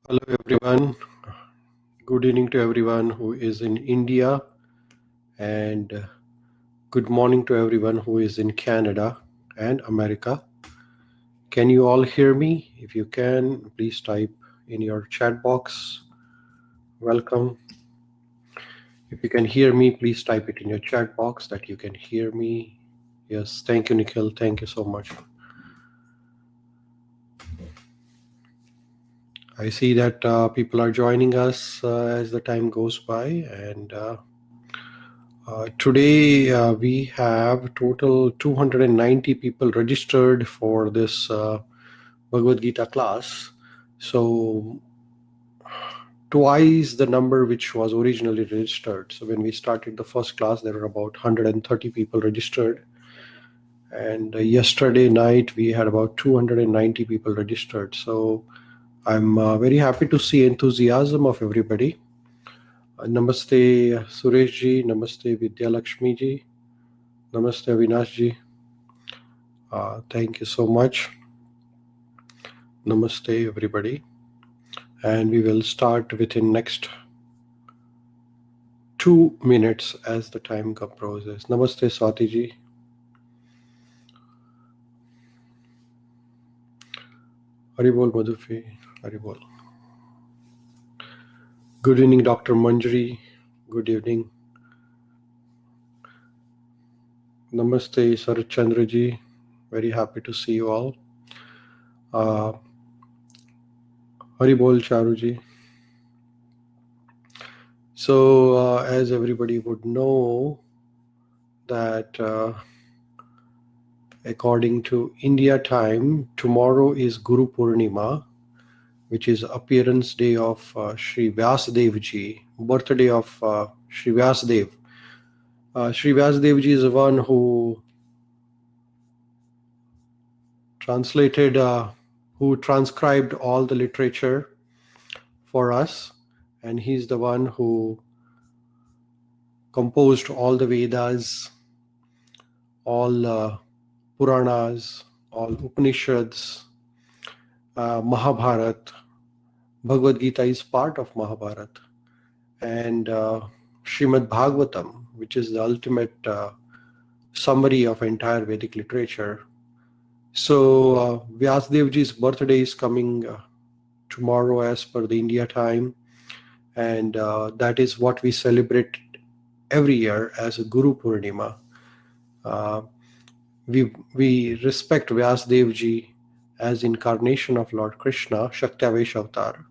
Hello everyone. Good evening to everyone who is in India, and good morning to everyone who is in Canada and America. Can you all hear me? If you can, please type in your chat box. Welcome. If you can hear me, please type it in your chat box that you can hear me. Yes, thank you, Nikhil. Thank you so much. I see that people are joining us as the time goes by, and today we have total 290 people registered for this Bhagavad Gita class. So twice the number which was originally registered. So when we started the first class, there were about 130 people registered. And yesterday night, we had about 290 people registered. So I'm very happy to see enthusiasm of everybody. Namaste Suresh ji, Namaste Vidya Lakshmi ji, Namaste Avinash ji. Thank you so much. Namaste everybody. And we will start within next 2 minutes as the time comprises. Namaste Swati ji. Haribol Madhufi. Haribol. Good evening, Dr. Manjari. Good evening. Namaste Sarat Chandra ji. Very happy to see you all. Haribol Charu ji. So as everybody would know that according to India time, tomorrow is Guru Purnima, which is appearance day of Sri Vyasadev ji, birthday of Sri Vyasadev. Sri Vyasadev ji is the one who translated, who transcribed all the literature for us, and he's the one who composed all the Vedas, all Puranas, all Upanishads, Mahabharat. Bhagavad Gita is part of Mahabharat, and Srimad Bhagavatam, which is the ultimate summary of entire Vedic literature. So Vyasadev ji's birthday is coming tomorrow as per the India time, and that is what we celebrate every year as a Guru Purnima. We respect Vyasadev ji as incarnation of Lord Krishna, Shaktavesh Avatar.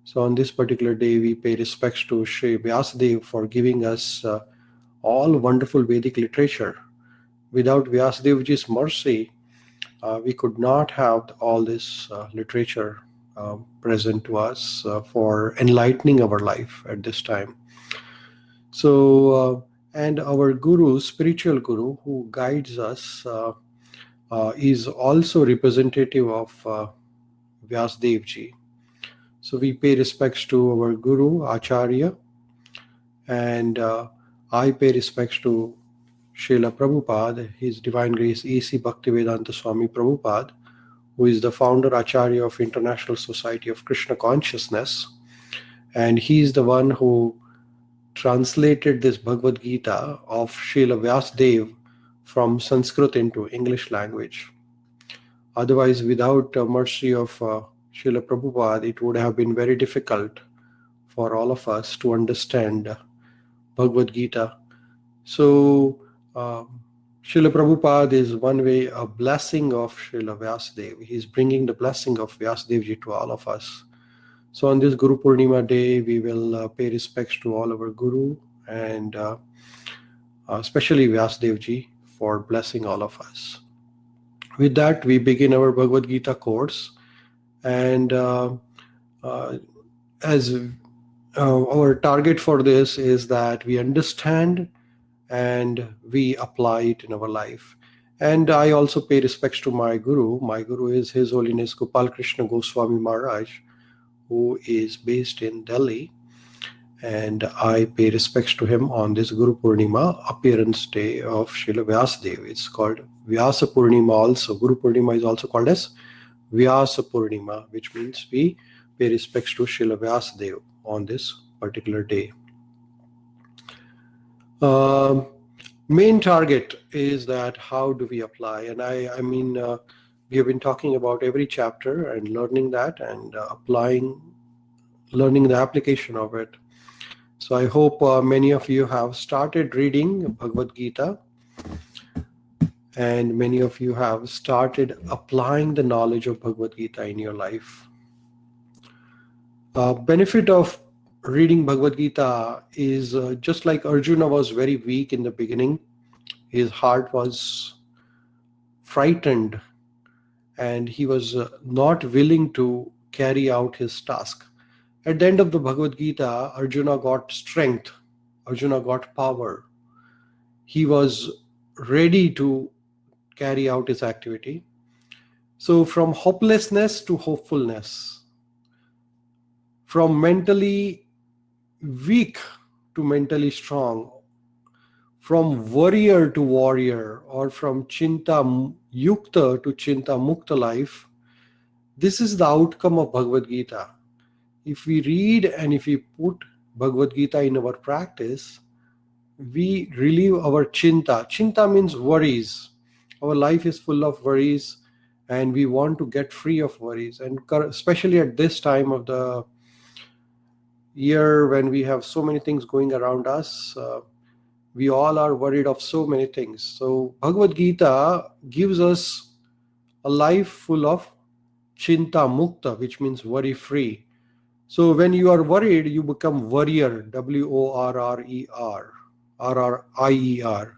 So on this particular day, we pay respects to Sri Vyasadev for giving us all wonderful Vedic literature. Without Vyasadev ji's mercy, we could not have all this literature present to us for enlightening our life at this time. So, and our guru, spiritual guru, who guides us, is also representative of Vyasadev ji. So we pay respects to our guru, Acharya, and I pay respects to Srila Prabhupada, His Divine Grace A.C. Bhaktivedanta Swami Prabhupada, who is the founder Acharya of International Society of Krishna Consciousness. And he is the one who translated this Bhagavad Gita of Srila Vyasadev from Sanskrit into English language. Otherwise, without mercy of Srila Prabhupada, it would have been very difficult for all of us to understand Bhagavad Gita. So, Srila Prabhupada is one way a blessing of Srila Vyasadeva. He's bringing the blessing of Vyasadeva ji to all of us. So on this Guru Purnima day, we will pay respects to all our Guru and especially Vyasadeva ji for blessing all of us. With that, we begin our Bhagavad Gita course. And as our target for this is that we understand and we apply it in our life. And I also pay respects to my Guru. My Guru is His Holiness Gopal Krishna Goswami Maharaj, who is based in Delhi. And I pay respects to him on this Guru Purnima, appearance day of Srila Vyasadeva. It's called Vyasa Purnima also. Guru Purnima is also called as Vyasa Purnima, which means we pay respects to Srila Vyasadeva on this particular day. Main target is that how do we apply? And I mean, we have been talking about every chapter and learning that and learning the application of it. So I hope many of you have started reading Bhagavad Gita, and many of you have started applying the knowledge of Bhagavad Gita in your life. Benefit of reading Bhagavad Gita is just like Arjuna was very weak in the beginning. His heart was frightened and he was not willing to carry out his task. At the end of the Bhagavad Gita, Arjuna got strength, Arjuna got power. He was ready to carry out his activity. So from hopelessness to hopefulness, from mentally weak to mentally strong, from warrior to warrior, or from Chinta Yukta to Chinta Mukta life, this is the outcome of Bhagavad Gita. If we read and if we put Bhagavad Gita in our practice, we relieve our Chinta. Chinta means worries. Our life is full of worries and we want to get free of worries. And especially at this time of the year when we have so many things going around us, we all are worried of so many things. So Bhagavad Gita gives us a life full of Chinta Mukta, which means worry free. So when you are worried, you become warrior, W-O-R-R-E-R, R-R-I-E-R.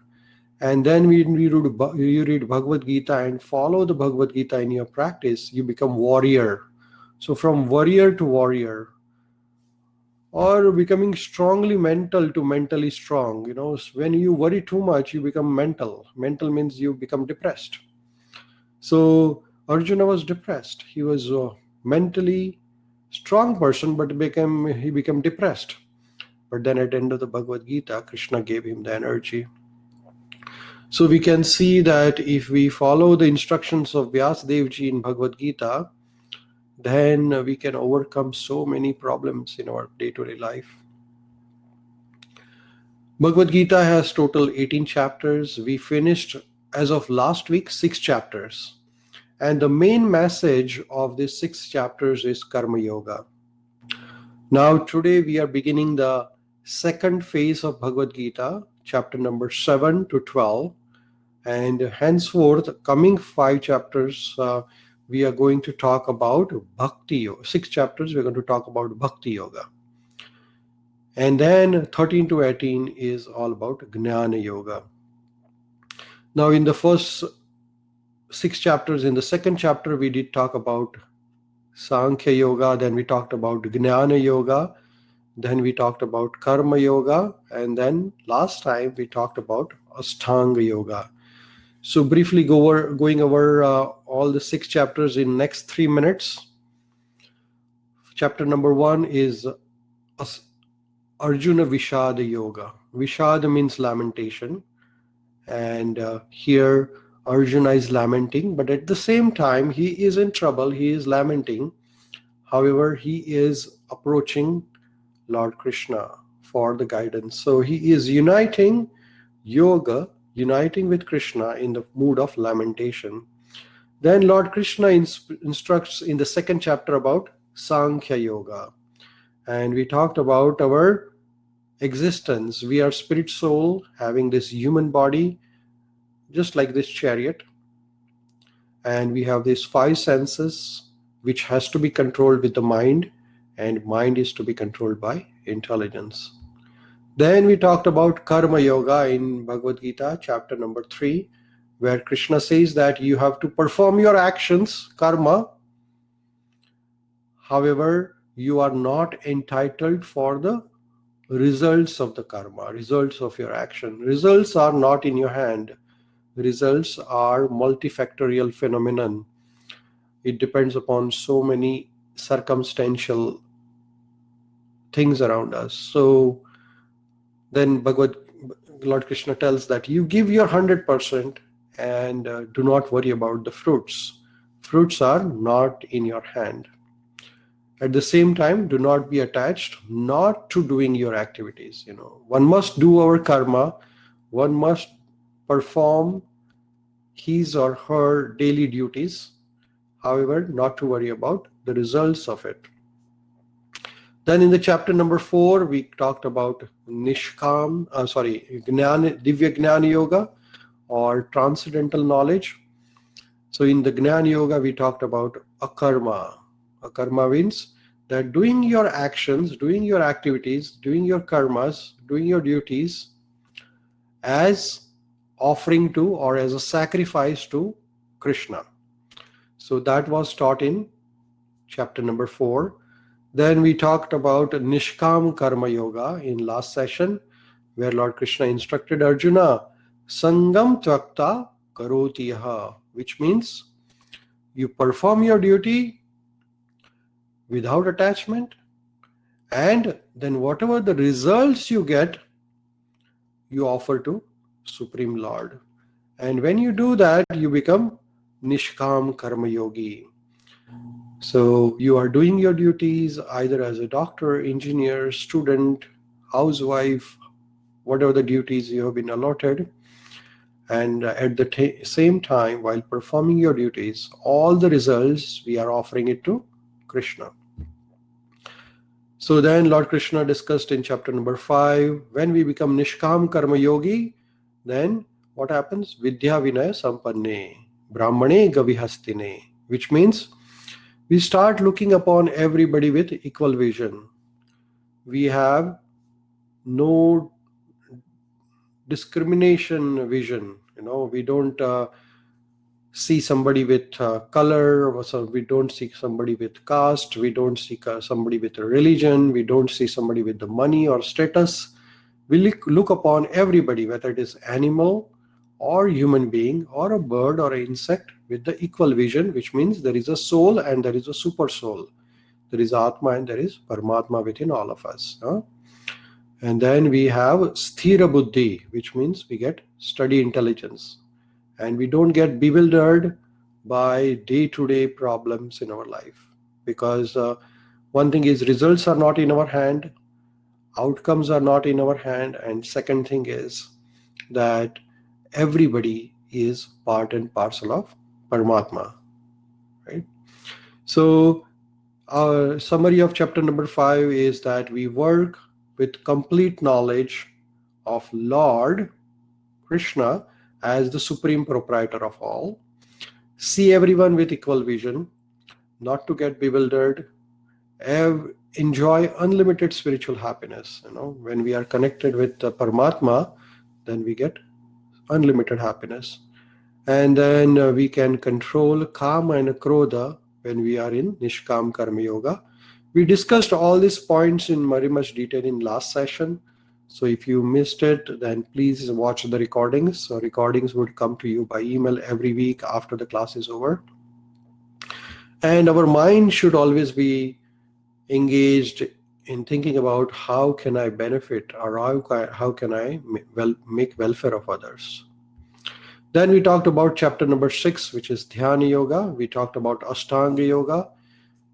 And then when you read Bhagavad Gita and follow the Bhagavad Gita in your practice, you become warrior. So from warrior to warrior, or becoming strongly mental to mentally strong. You know, when you worry too much, you become mental. Mental means you become depressed. So Arjuna was depressed. He was a mentally strong person, but he became depressed. But then at the end of the Bhagavad Gita, Krishna gave him the energy. So we can see that if we follow the instructions of Vyasadeva ji in Bhagavad Gita, then we can overcome so many problems in our day-to-day life. Bhagavad Gita has total 18 chapters. We finished, as of last week, 6 chapters. And the main message of these 6 chapters is Karma Yoga. Now today we are beginning the second phase of Bhagavad Gita, chapter number 7 to 12. And henceforth, coming 5 chapters, we are going to talk about Bhakti Yoga. 6 chapters, we're going to talk about Bhakti Yoga. And then 13 to 18 is all about Jnana Yoga. Now in the first 6 chapters, in the second chapter, we did talk about Sankhya Yoga, then we talked about Jnana Yoga, then we talked about Karma Yoga, and then last time we talked about Ashtanga Yoga. So briefly going over all the 6 chapters in next 3 minutes. Chapter number 1 is Arjuna Vishada Yoga. Vishada means lamentation. And here Arjuna is lamenting, but at the same time he is in trouble, he is lamenting. However, he is approaching Lord Krishna for the guidance. So he is uniting yoga, uniting with Krishna in the mood of lamentation. Then Lord Krishna instructs in the second chapter about Sankhya Yoga. And we talked about our existence. We are spirit soul having this human body, just like this chariot. And we have these 5 senses, which has to be controlled with the mind, and mind is to be controlled by intelligence. Then we talked about Karma Yoga in Bhagavad Gita, chapter number 3, where Krishna says that you have to perform your actions, karma. However, you are not entitled for the results of the karma, results of your action. Results are not in your hand. Results are multifactorial phenomenon. It depends upon so many circumstantial things around us. So then Lord Krishna tells that you give your 100% and do not worry about the fruits. Fruits are not in your hand. At the same time, do not be attached not to doing your activities. One must do our karma, one must perform his or her daily duties. However, not to worry about the results of it. Then in the chapter number 4, we talked about Divya Gnana Yoga, or transcendental knowledge. So in the Gnana Yoga, we talked about akarma. Akarma means that doing your actions, doing your activities, doing your karmas, doing your duties as offering to or as a sacrifice to Krishna. So that was taught in chapter number 4. Then we talked about Nishkam Karma Yoga in last session, where Lord Krishna instructed Arjuna, Sangam Tvakta Karoti Yaha, which means you perform your duty without attachment, and then whatever the results you get, you offer to Supreme Lord. And when you do that, you become Nishkam Karma Yogi. So you are doing your duties either as a doctor, engineer, student, housewife, whatever the duties you have been allotted. And at the same time, while performing your duties, all the results, we are offering it to Krishna. So then Lord Krishna discussed in chapter number 5, when we become Nishkam Karma Yogi, then what happens? Vidya Vinaya Sampanne, Brahmane Gavihastine, which means we start looking upon everybody with equal vision. We have no discrimination vision. We don't see somebody with color, so we don't see somebody with caste, we don't see somebody with a religion, we don't see somebody with the money or status. We look upon everybody, whether it is animal or human being or a bird or an insect, with the equal vision, which means there is a soul and there is a super soul. There is Atma and there is Paramatma within all of us. And then we have Sthira Buddhi, which means we get steady intelligence. And we don't get bewildered by day-to-day problems in our life. Because one thing is, results are not in our hand, outcomes are not in our hand, and second thing is that everybody is part and parcel of Paramatma, right? So our summary of chapter number 5 is that we work with complete knowledge of Lord Krishna as the supreme proprietor of all. See everyone with equal vision, not to get bewildered, enjoy unlimited spiritual happiness. When we are connected with Paramatma, then we get unlimited happiness. And then we can control Kama and Krodha when we are in Nishkam Karma Yoga. We discussed all these points in very much detail in last session. So if you missed it, then please watch the recordings. So recordings would come to you by email every week after the class is over. And our mind should always be engaged in thinking about how can I benefit, or how can I make welfare of others. Then we talked about chapter number 6, which is Dhyana Yoga. We talked about Ashtanga Yoga.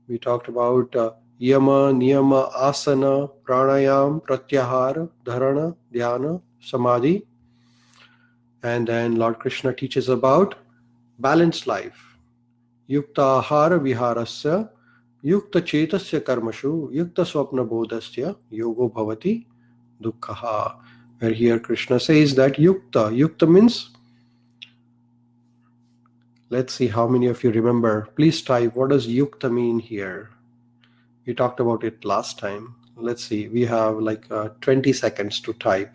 We talked about Yama, Niyama, Asana, Pranayam, Pratyahara, Dharana, Dhyana, Samadhi. And then Lord Krishna teaches about balanced life. Yukta Ahara Viharasya, Yukta Chetasya Karmashu, Yukta Swapna Bodhasya, Yogo Bhavati Dukkhaha. Where here Krishna says that Yukta means, let's see how many of you remember. Please type, what does Yukta mean here? We talked about it last time. Let's see, we have like 20 seconds to type.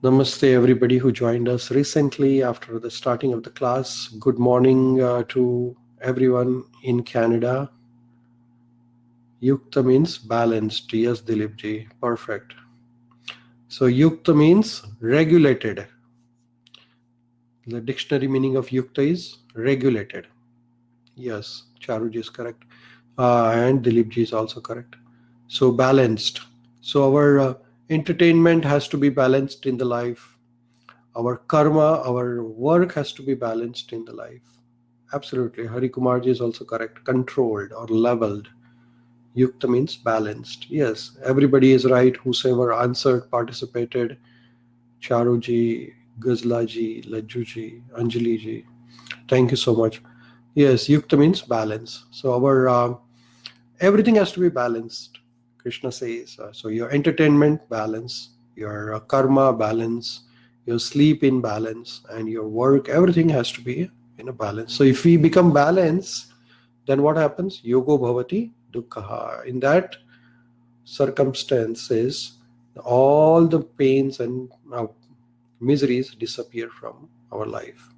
Namaste everybody who joined us recently after the starting of the class. Good morning to everyone in Canada. Yukta means balanced. Yes, Dilipji, perfect. So Yukta means regulated. The dictionary meaning of Yukta is regulated. Yes, Charuji is correct. And Dilipji is also correct. So balanced. So our entertainment has to be balanced in the life. Our karma, our work has to be balanced in the life. Absolutely. Hari Kumarji is also correct. Controlled or leveled. Yukta means balanced. Yes, everybody is right. Whosoever answered, participated. Charuji, Gazlaji, Lajjuji, Anjaliji. Thank you so much. Yes, Yukta means balance. So our everything has to be balanced. Krishna says. So your entertainment balance, your karma balance, your sleep in balance, and your work, everything has to be in a balance. So if we become balanced, then what happens? Yogo bhavati dukkha. In that circumstances, all the pains and miseries disappear from our life.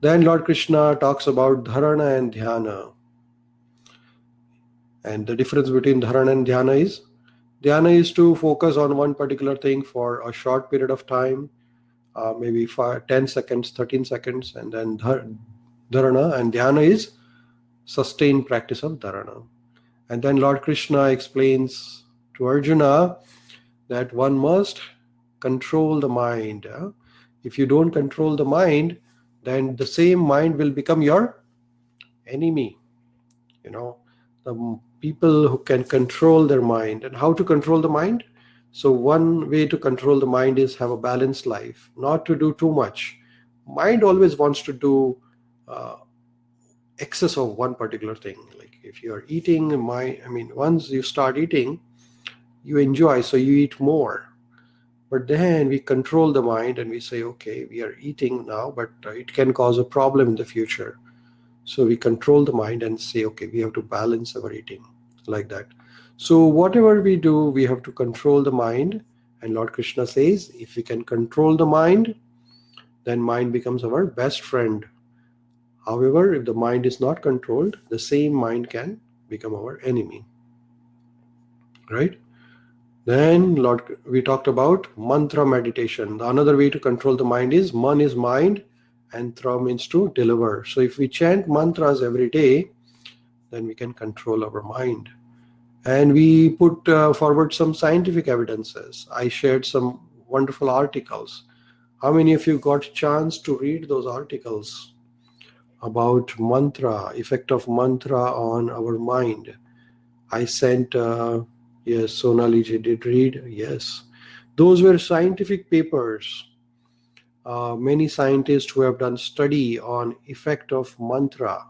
Then Lord Krishna talks about dharana and dhyana. And the difference between dharana and dhyana is to focus on one particular thing for a short period of time, maybe 10 seconds, 13 seconds, and then dharana. And dhyana is sustained practice of dharana. And then Lord Krishna explains to Arjuna that one must control the mind. If you don't control the mind, then the same mind will become your enemy. The people who can control their mind. And how to control the mind? So one way to control the mind is have a balanced life, not to do too much. Mind always wants to do uh, excess of one particular thing. Like if you are eating, once you start eating, you enjoy, so you eat more. But then we control the mind and we say, okay, we are eating now, but it can cause a problem in the future. So we control the mind and say, okay, we have to balance our eating like that. So whatever we do, we have to control the mind. And Lord Krishna says, if we can control the mind, then mind becomes our best friend. However, if the mind is not controlled, the same mind can become our enemy. Right? Then we talked about mantra meditation. Another way to control the mind is man is mind and tra means to deliver. So if we chant mantras every day, then we can control our mind. And we put forward some scientific evidences. I shared some wonderful articles. How many of you got a chance to read those articles about mantra, effect of mantra on our mind? I sent, yes, Sonali ji did read, yes. Those were scientific papers. Many scientists who have done study on effect of mantra,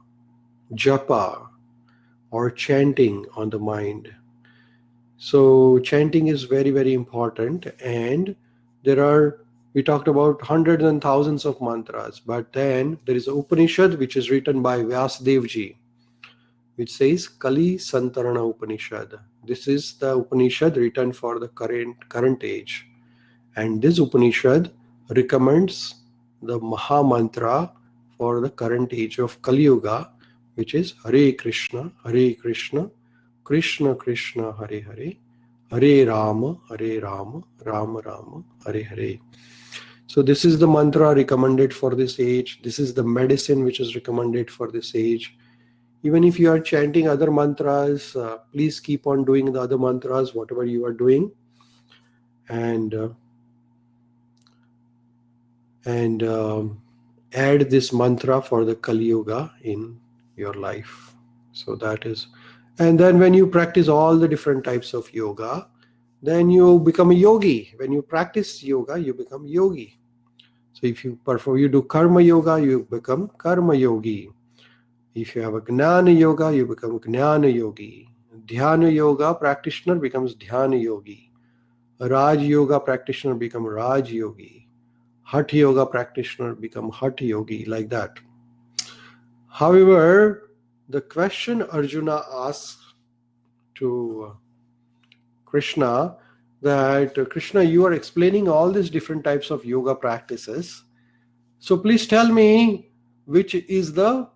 japa, or chanting on the mind. So chanting is very, very important. And we talked about hundreds and thousands of mantras, but then there is an Upanishad which is written by Vyasadeva ji, which says Kali Santarana Upanishad. This is the Upanishad written for the current age. And this Upanishad recommends the Maha Mantra for the current age of Kali Yuga, which is Hare Krishna, Krishna Krishna, Hare Hare, Hare Rama, Rama Rama, Hare Hare. So this is the mantra recommended for this age. This is the medicine which is recommended for this age. Even if you are chanting other mantras, please keep on doing the other mantras, whatever you are doing. And add this mantra for the Kali Yuga in your life. So that is, and then when you practice all the different types of yoga, then you become a yogi. When you practice yoga, you become yogi. So if you do karma yoga, you become karma yogi. If you have a Jnana yoga, you become Jnana yogi. Dhyana yoga practitioner becomes Dhyana yogi. A Raj yoga practitioner becomes Raj yogi. Hatha yoga practitioner become Hatha yogi, like that. However, the question Arjuna asks to Krishna, that Krishna, you are explaining all these different types of yoga practices. So please tell me which is the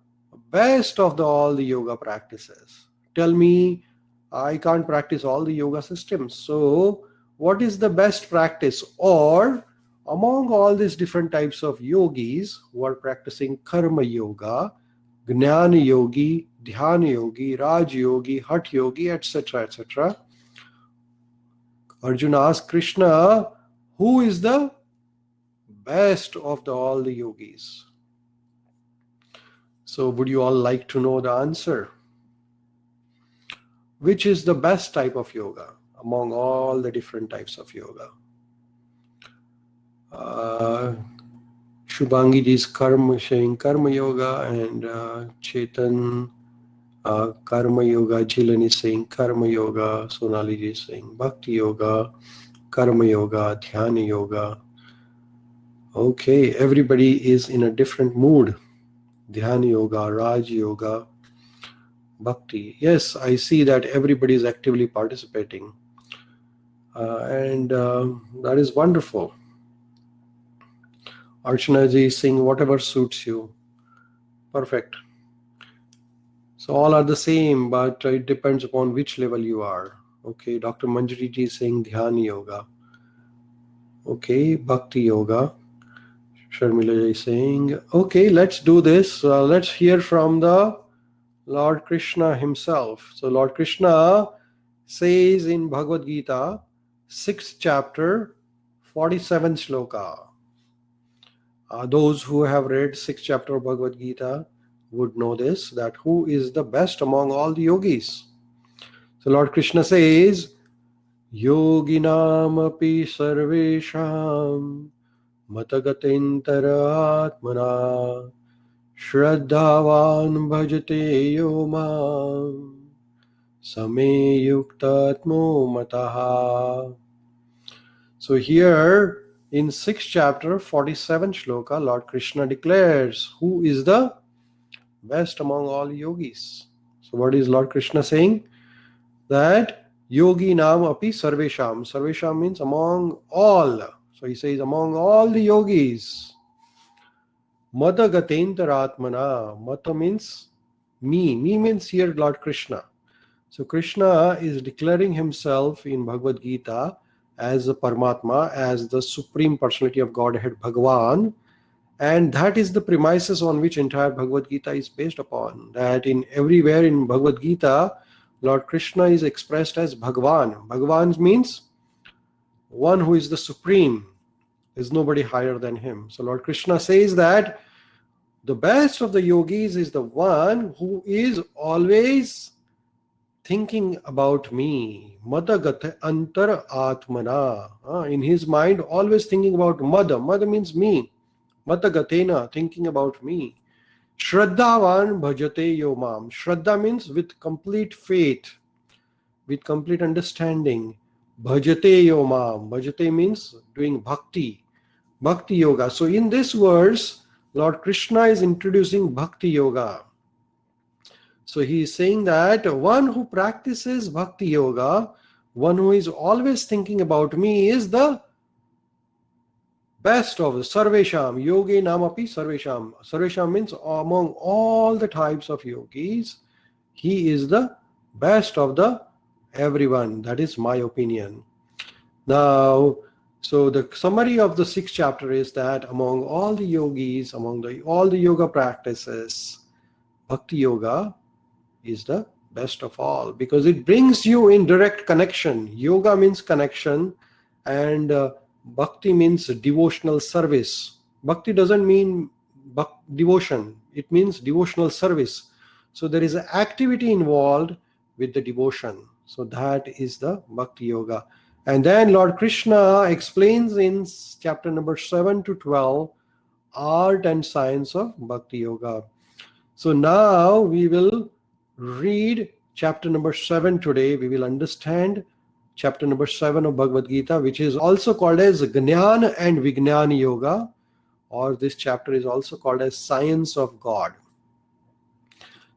best of all the yoga practices. Tell me, I can't practice all the yoga systems. So what is the best practice? Or among all these different types of yogis who are practicing karma yoga, Jnana yogi, dhyana yogi, raj yogi, hatha yogi, etc., etc., Arjuna asked Krishna, who is the best of all the yogis? So would you all like to know the answer? Which is the best type of yoga among all the different types of yoga? Shubhangi ji is saying karma yoga, and Chetan karma yoga. Jilan is saying karma yoga. Sonali ji is saying bhakti yoga, karma yoga, dhyana yoga. Okay, everybody is in a different mood. Dhyana yoga, Raj yoga, bhakti. Yes, I see that everybody is actively participating. And that is wonderful. Archana ji is saying whatever suits you. Perfect. So all are the same, but it depends upon which level you are. Okay, Dr. Manjari ji is saying Dhyana yoga. Okay, Bhakti yoga. Sharmila ji is saying, okay, let's do this. Let's hear from the Lord Krishna himself. So Lord Krishna says in Bhagavad Gita, 6th chapter, 47th shloka. Those who have read 6th chapter of Bhagavad Gita would know this, that who is the best among all the yogis. So Lord Krishna says, Yoginam api sarvesham matagatentara atmana shraddhavan bhajate yomam same yuktatmo mataha. So here in 6th chapter, 47th shloka, Lord Krishna declares who is the best among all yogis. So what is Lord Krishna saying? That yogi nam api sarvesham. Sarvesham means among all. So he says among all the yogis. Mata gatentaratmana. Mata means me. Me means here Lord Krishna. So Krishna is declaring himself in Bhagavad Gita as a Paramatma, as the Supreme Personality of Godhead, Bhagavan. And that is the premises on which entire Bhagavad Gita is based upon. That in everywhere in Bhagavad Gita, Lord Krishna is expressed as Bhagavan. Bhagavan means one who is the supreme. There's nobody higher than him. So Lord Krishna says that the best of the yogis is the one who is always thinking about me. Mada gata antar atmana. In his mind, always thinking about Mada. Mada means me. Mata gatena, thinking about me. Shraddhavan bhajate yomam. Shraddha means with complete faith, with complete understanding. Bhajate yomam. Bhajate means doing bhakti. Bhakti yoga. So in this verse, Lord Krishna is introducing bhakti yoga. So he is saying that one who practices bhakti yoga, one who is always thinking about me, is the best of the Sarvesham. Yogi namapi Sarvesham. Sarvesham means among all the types of yogis, he is the best of the everyone. That is my opinion. Now, so the summary of the 6th chapter is that among all the yogis, all the yoga practices, bhakti yoga is the best of all because it brings you in direct connection. Yoga means connection, and bhakti means devotional service. Bhakti doesn't mean devotion, it means devotional service. So there is an activity involved with the devotion. So that is the bhakti yoga. And then Lord Krishna explains in chapter number 7 to 12 art and science of bhakti yoga. So now we will read chapter number 7 today. We will understand chapter number 7 of Bhagavad Gita, which is also called as Jnana and Vijnana Yoga, or this chapter is also called as Science of God.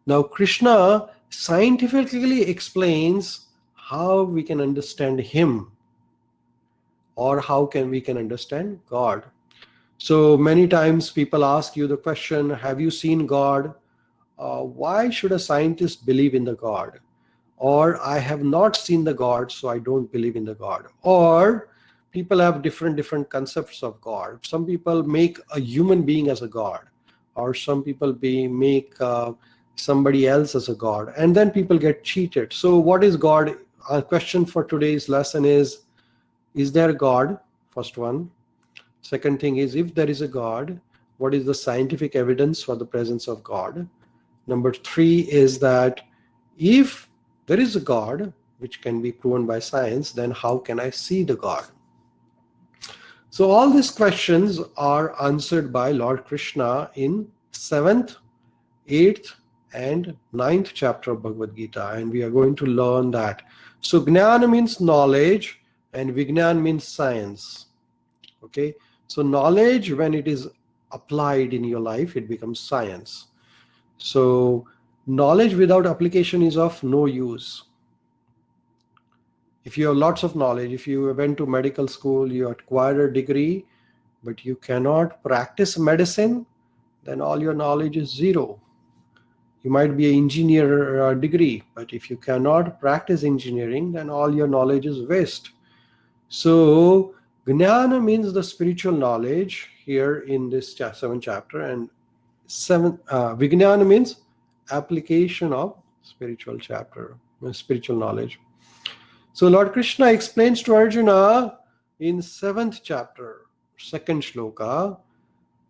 Now Krishna scientifically explains how we can understand him, or how we can understand God. So many times people ask you the question, have you seen God? Why should a scientist believe in the God? Or I have not seen the God, so I don't believe in the God. Or people have different concepts of God. Some people make a human being as a God, or some people make somebody else as a God, and then people get cheated. So what is God? Our question for today's lesson is there God? First one. Second thing is, if there is a God, what is the scientific evidence for the presence of God? Number 3 is that if there is a God, which can be proven by science, then how can I see the God? So all these questions are answered by Lord Krishna in 7th, 8th and 9th chapter of Bhagavad Gita, and we are going to learn that. So Jnana means knowledge and Vignan means science. Okay, so knowledge, when it is applied in your life, it becomes science. So knowledge without application is of no use. If you have lots of knowledge, if you went to medical school, you acquired a degree, but you cannot practice medicine, then all your knowledge is zero. You might be an engineer degree, but if you cannot practice engineering, then all your knowledge is waste. So Jnana means the spiritual knowledge here in this 7th chapter, and Vijnana means application of spiritual knowledge. So Lord Krishna explains to Arjuna in 7th chapter, 2nd shloka,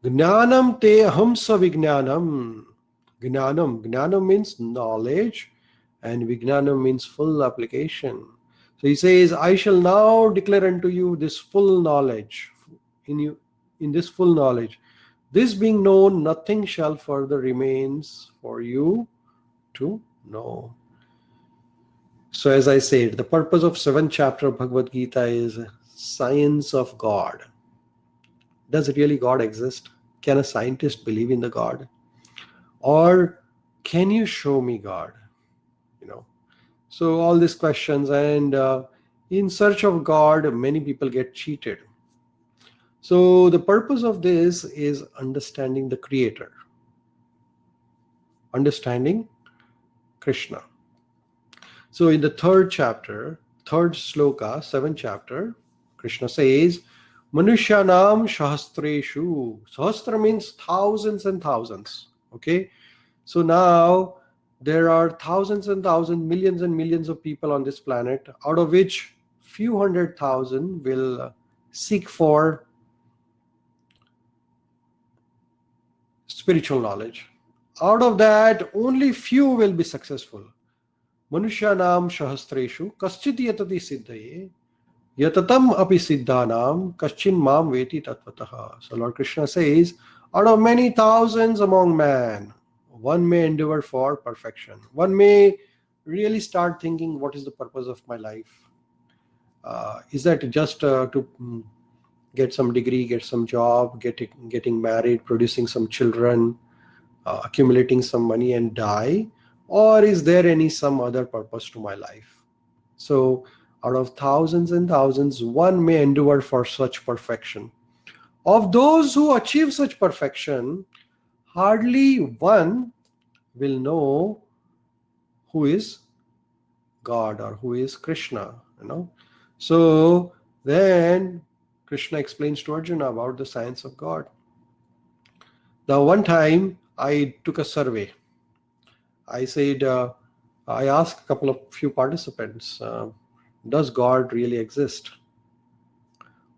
Jnanam te aham savijnanam. Jnanam means knowledge, and Vijnanam means full application. So he says, I shall now declare unto you this full knowledge. In this full knowledge, this being known, nothing shall further remains for you to know. So as I said, the purpose of 7th chapter of Bhagavad Gita is science of God. Does really God exist? Can a scientist believe in the God? Or can you show me God? So all these questions, and in search of God, many people get cheated. So the purpose of this is understanding the Creator, understanding Krishna. So in the 3rd chapter, 3rd sloka, 7th chapter, Krishna says, Manushanam Shahastreshu. Sahastra means thousands and thousands. Okay. So now there are thousands and thousands, millions and millions of people on this planet, out of which few 100,000 will seek for spiritual knowledge. Out of that, only few will be successful. Manushanam Shahastreshu Kaschit Yatati Siddhaye Yatatam Api Siddhanam Kaschin Mam Veti Tatvataha. So Lord Krishna says, out of many thousands among man, one may endeavor for perfection. One may really start thinking, what is the purpose of my life? Is that just to get some degree, get some job, getting married, producing some children, accumulating some money and die? Or is there some other purpose to my life? So out of thousands and thousands, one may endeavor for such perfection. Of those who achieve such perfection, hardly one will know who is God or who is Krishna. So then Krishna explains to Arjuna about the science of God. Now one time I took a survey. I said, I asked few participants, does God really exist?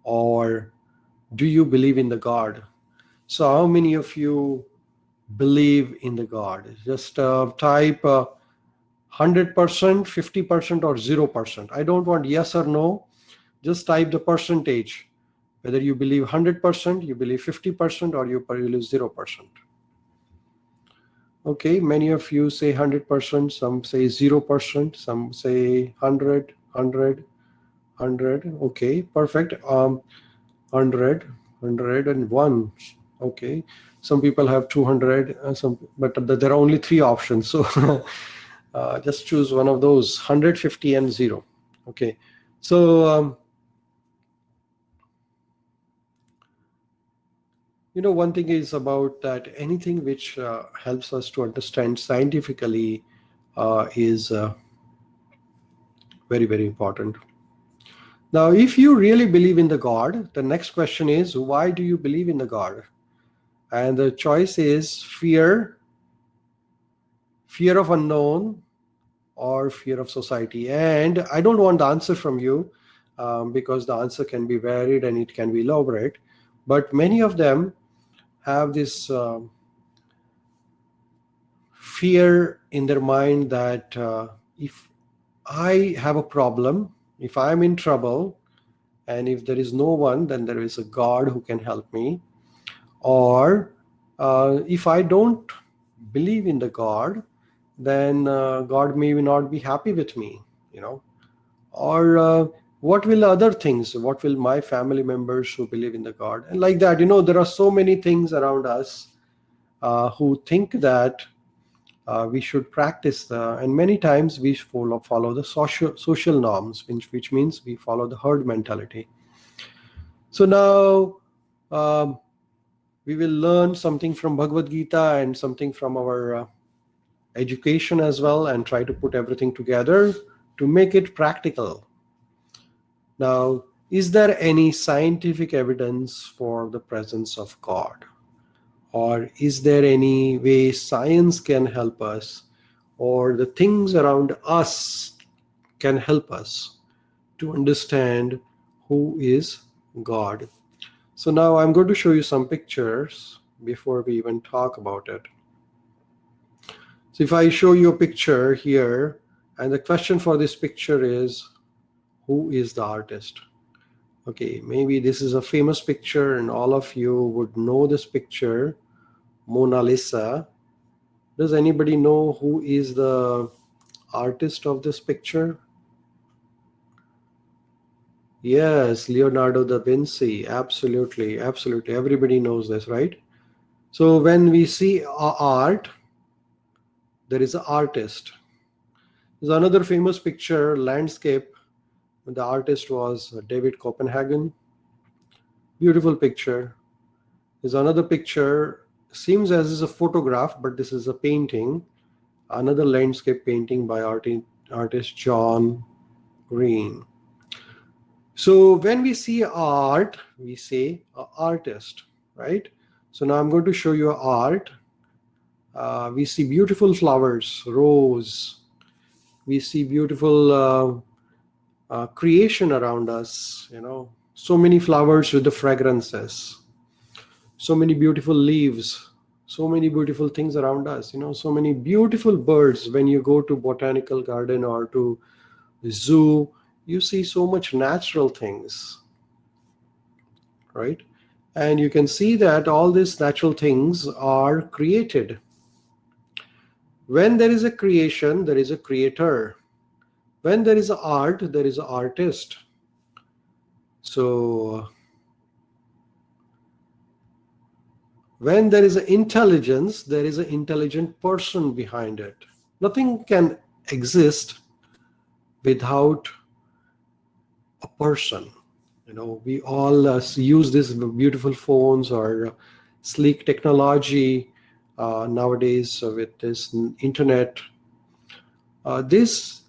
Or do you believe in the God? So how many of you believe in the God? Just type 100%, 50% or 0%. I don't want yes or no. Just type the percentage. Whether you believe 100%, you believe 50%, or you believe 0%. Okay, many of you say 100%, some say 0%, some say 100, 100, 100. Okay, perfect. 100, 101. Okay, some people have 200, but there are only 3 options. So just choose one of those: 100, 50, and 0. Okay, so one thing is about that anything which helps us to understand scientifically is very, very important. Now, if you really believe in the God, the next question is, why do you believe in the God? And the choice is fear of unknown, or fear of society. And I don't want the answer from you because the answer can be varied and it can be elaborate. But many of them have this fear in their mind that if I have a problem, if I'm in trouble, and if there is no one, then there is a God who can help me. Or if I don't believe in the God, then God may not be happy with me, or what will other things, what will my family members who believe in the God, and like that. There are so many things around us who think that we should practice and many times we follow the social norms, which means we follow the herd mentality. So now we will learn something from Bhagavad Gita and something from our education as well, and try to put everything together to make it practical. Now, is there any scientific evidence for the presence of God? Or is there any way science can help us, or the things around us can help us to understand who is God? So now I'm going to show you some pictures before we even talk about it. So if I show you a picture here, and the question for this picture is, who is the artist? Okay, maybe this is a famous picture and all of you would know this picture, Mona Lisa. Does anybody know who is the artist of this picture? Yes, Leonardo da Vinci. Absolutely, absolutely. Everybody knows this, right? So when we see art, there is an artist. There's another famous picture, landscape. The artist was David Copenhagen. Beautiful picture. There's another picture, seems as is a photograph, but this is a painting. Another landscape painting by artist John Green. So when we see art, we say artist, right? So now I'm going to show you art. We see beautiful flowers, rose. We see beautiful creation around us, so many flowers with the fragrances, so many beautiful leaves, so many beautiful things around us, so many beautiful birds. When you go to botanical garden or to the zoo, you see so much natural things, right? And you can see that all these natural things are created. When there is a creation, there is a creator. When there is art, there is an artist. So when there is an intelligence, there is an intelligent person behind it. Nothing can exist without a person. We all use these beautiful phones or sleek technology nowadays with this internet. This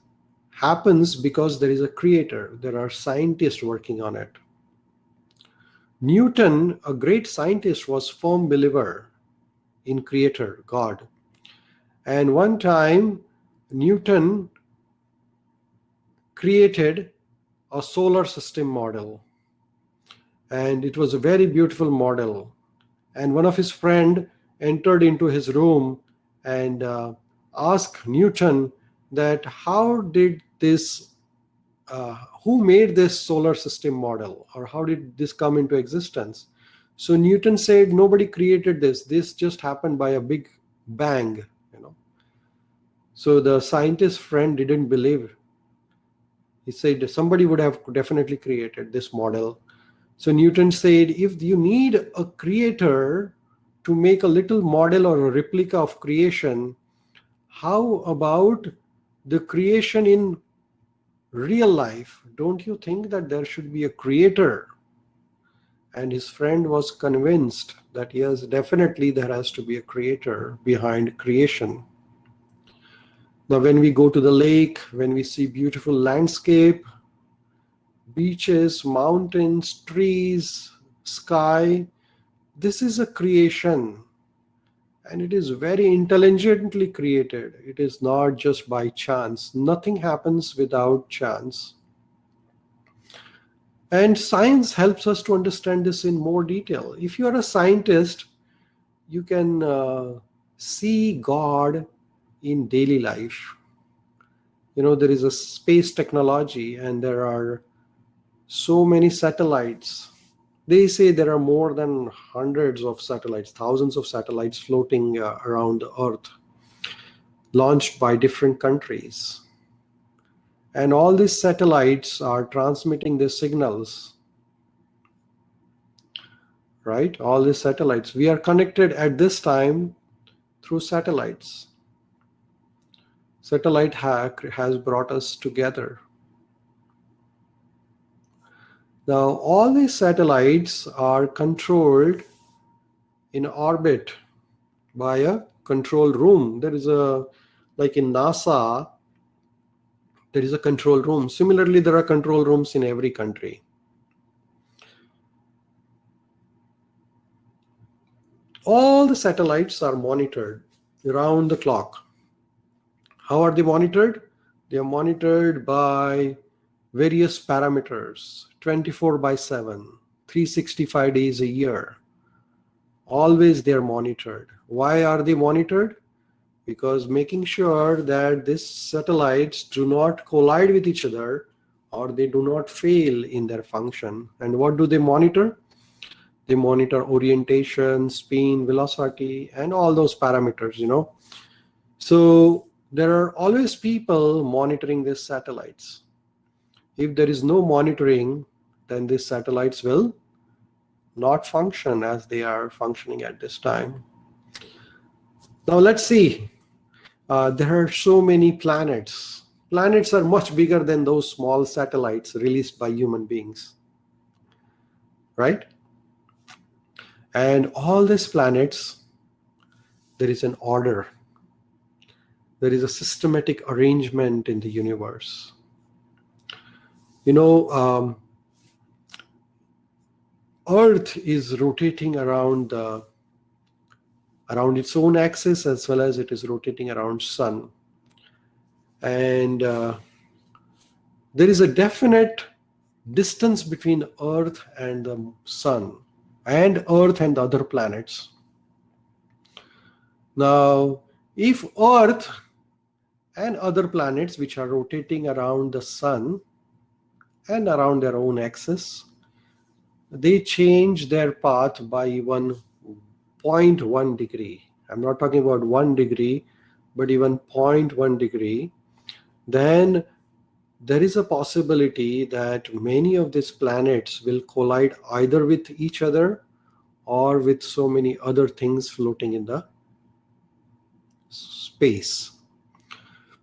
happens because there is a creator. There are scientists working on it. Newton, a great scientist, was a firm believer in creator, God. And one time, Newton created a solar system model. And it was a very beautiful model. And one of his friends entered into his room and asked Newton that who made this solar system model, or how did this come into existence? So Newton said, nobody created this. This just happened by a big bang. So the scientist friend didn't believe. He said somebody would have definitely created this model. So Newton said, if you need a creator to make a little model or a replica of creation, how about the creation in real life? Don't you think that there should be a creator? And his friend was convinced that yes, definitely there has to be a creator behind creation. Now when we go to the lake, when we see beautiful landscape, beaches, mountains, trees, sky, this is a creation, and it is very intelligently created. It is not just by chance. Nothing happens without chance. And science helps us to understand this in more detail. If you are a scientist, you can see God in daily life. There is a space technology, and there are so many satellites. They say there are more than hundreds of satellites, thousands of satellites floating around the Earth, launched by different countries. And all these satellites are transmitting their signals, right? All these satellites. We are connected at this time through satellites. Satellite hack has brought us together. Now, all these satellites are controlled in orbit by a control room. There is like in NASA, there is a control room. Similarly, there are control rooms in every country. All the satellites are monitored around the clock. How are they monitored? They are monitored by various parameters, 24/7, 365 days a year. Always they are monitored. Why are they monitored? Because making sure that these satellites do not collide with each other, or they do not fail in their function. And what do they monitor? They monitor orientation, spin, velocity, and all those parameters, So there are always people monitoring these satellites. If there is no monitoring, then these satellites will not function as they are functioning at this time. Now let's see. There are so many planets. Planets are much bigger than those small satellites released by human beings, right? And all these planets, there is an order. There is a systematic arrangement in the universe. Earth is rotating around its own axis, as well as it is rotating around sun. And there is a definite distance between Earth and the sun, and Earth and the other planets. Now, if Earth and other planets which are rotating around the sun and around their own axis, they change their path by 1.1 degree. I'm not talking about 1 degree, but even 0.1 degree, then there is a possibility that many of these planets will collide either with each other or with so many other things floating in the space.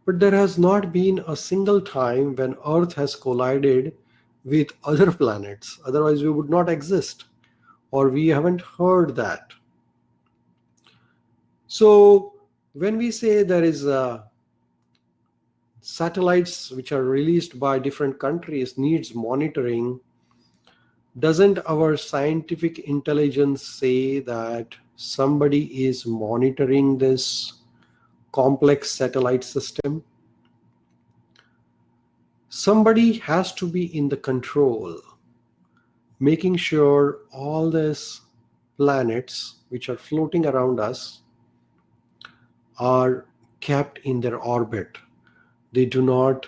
But there has not been a single time when Earth has collided with other planets. Otherwise, we would not exist, or we haven't heard that. So when we say there is satellites which are released by different countries needs monitoring, doesn't our scientific intelligence say that somebody is monitoring this complex satellite system? Somebody has to be in the control, making sure all these planets which are floating around us are kept in their orbit. They do not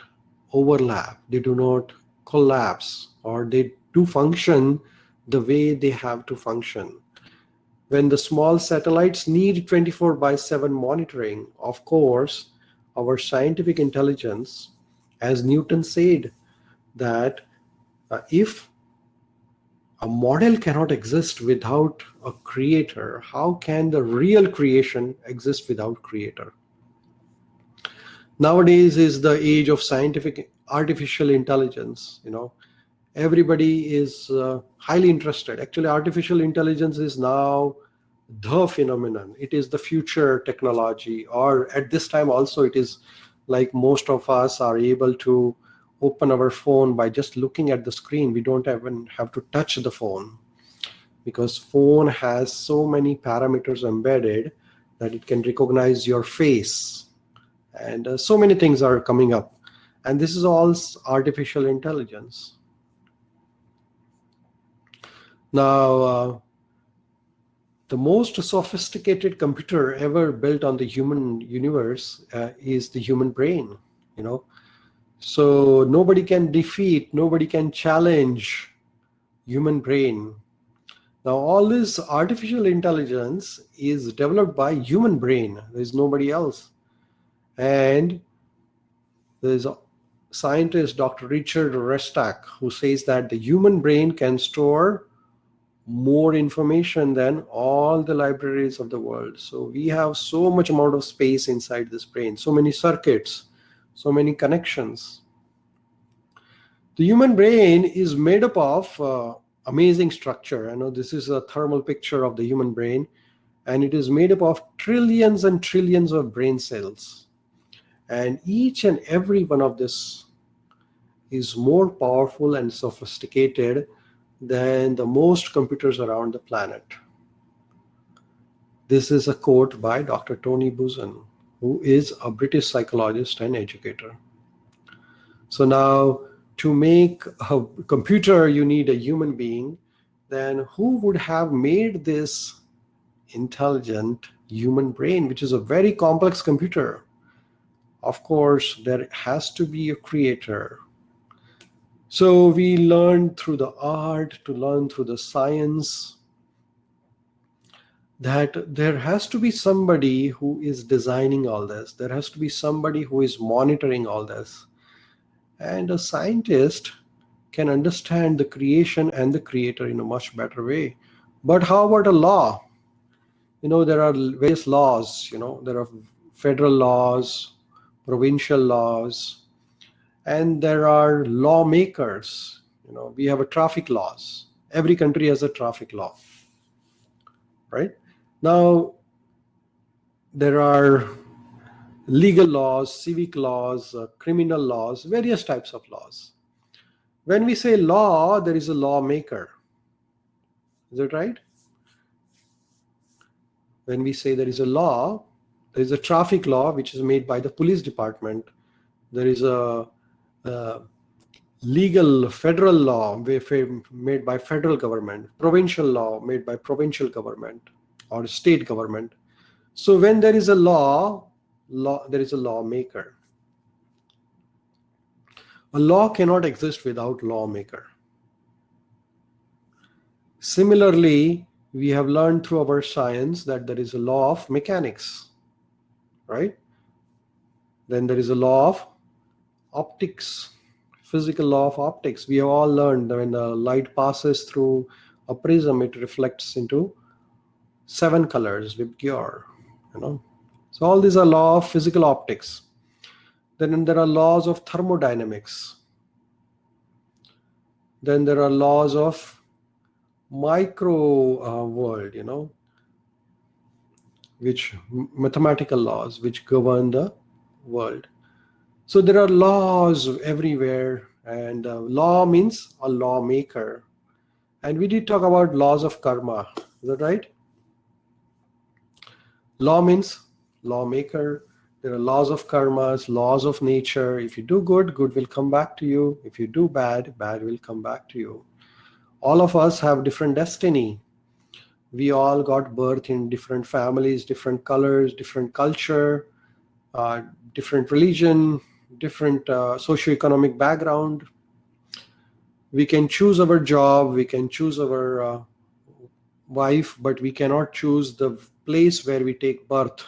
overlap, they do not collapse, or they do function the way they have to function. When the small satellites need 24/7 monitoring, of course, our scientific intelligence, as Newton said, that if a model cannot exist without a creator, how can the real creation exist without creator? Nowadays is the age of scientific artificial intelligence. Everybody is highly interested. Actually, artificial intelligence is now the phenomenon. It is the future technology, or at this time also it is like most of us are able to open our phone by just looking at the screen. We don't even have to touch the phone, because phone has so many parameters embedded that it can recognize your face, and so many things are coming up, and this is all artificial intelligence. Now the most sophisticated computer ever built on the human universe is the human brain, you know. So nobody can defeat, nobody can challenge human brain. Now all this artificial intelligence is developed by human brain. There's nobody else. And there's a scientist, Dr. Richard Restak, who says that the human brain can store more information than all the libraries of the world. So we have so much amount of space inside this brain, so many circuits, so many connections. The human brain is made up of amazing structure. I know this is a thermal picture of the human brain, and it is made up of trillions and trillions of brain cells. And each and every one of this is more powerful and sophisticated than the most computers around the planet. This is a quote by Dr. Tony Buzan, who is a British psychologist and educator. So now, to make a computer, you need a human being. Then who would have made this intelligent human brain, which is a very complex computer? Of course, there has to be a creator. So we learn through the art, to learn through the science, that there has to be somebody who is designing all this. There has to be somebody who is monitoring all this. And a scientist can understand the creation and the creator in a much better way. But how about a law? You know, there are various laws. You know, there are federal laws, provincial laws, and there are lawmakers. You know, we have a traffic laws. Every country has a traffic law, right? Now, there are legal laws, civic laws, criminal laws, various types of laws. When we say law, there is a lawmaker. Is that right? When we say there is a law, there is a traffic law which is made by the police department. There is a legal federal law made by federal government, provincial law made by provincial government or state government. So when there is a law, there is a lawmaker. A law cannot exist without lawmaker. Similarly, we have learned through our science that there is a law of mechanics, right? Then there is a law of optics, physical law of optics. We have all learned that when the light passes through a prism, it reflects into 7 colors with Gior, you know. So all these are law of physical optics. Then there are laws of thermodynamics. Then there are laws of micro world, you know, which mathematical laws which govern the world. So there are laws everywhere, and law means a lawmaker. And we did talk about laws of karma. Is that right? Law means lawmaker. There are laws of karmas, laws of nature. If you do good, good will come back to you. If you do bad, bad will come back to you. All of us have different destiny. We all got birth in different families, different colors, different culture, different religion, different socioeconomic background. We can choose our job, we can choose our wife, but we cannot choose the place where we take birth.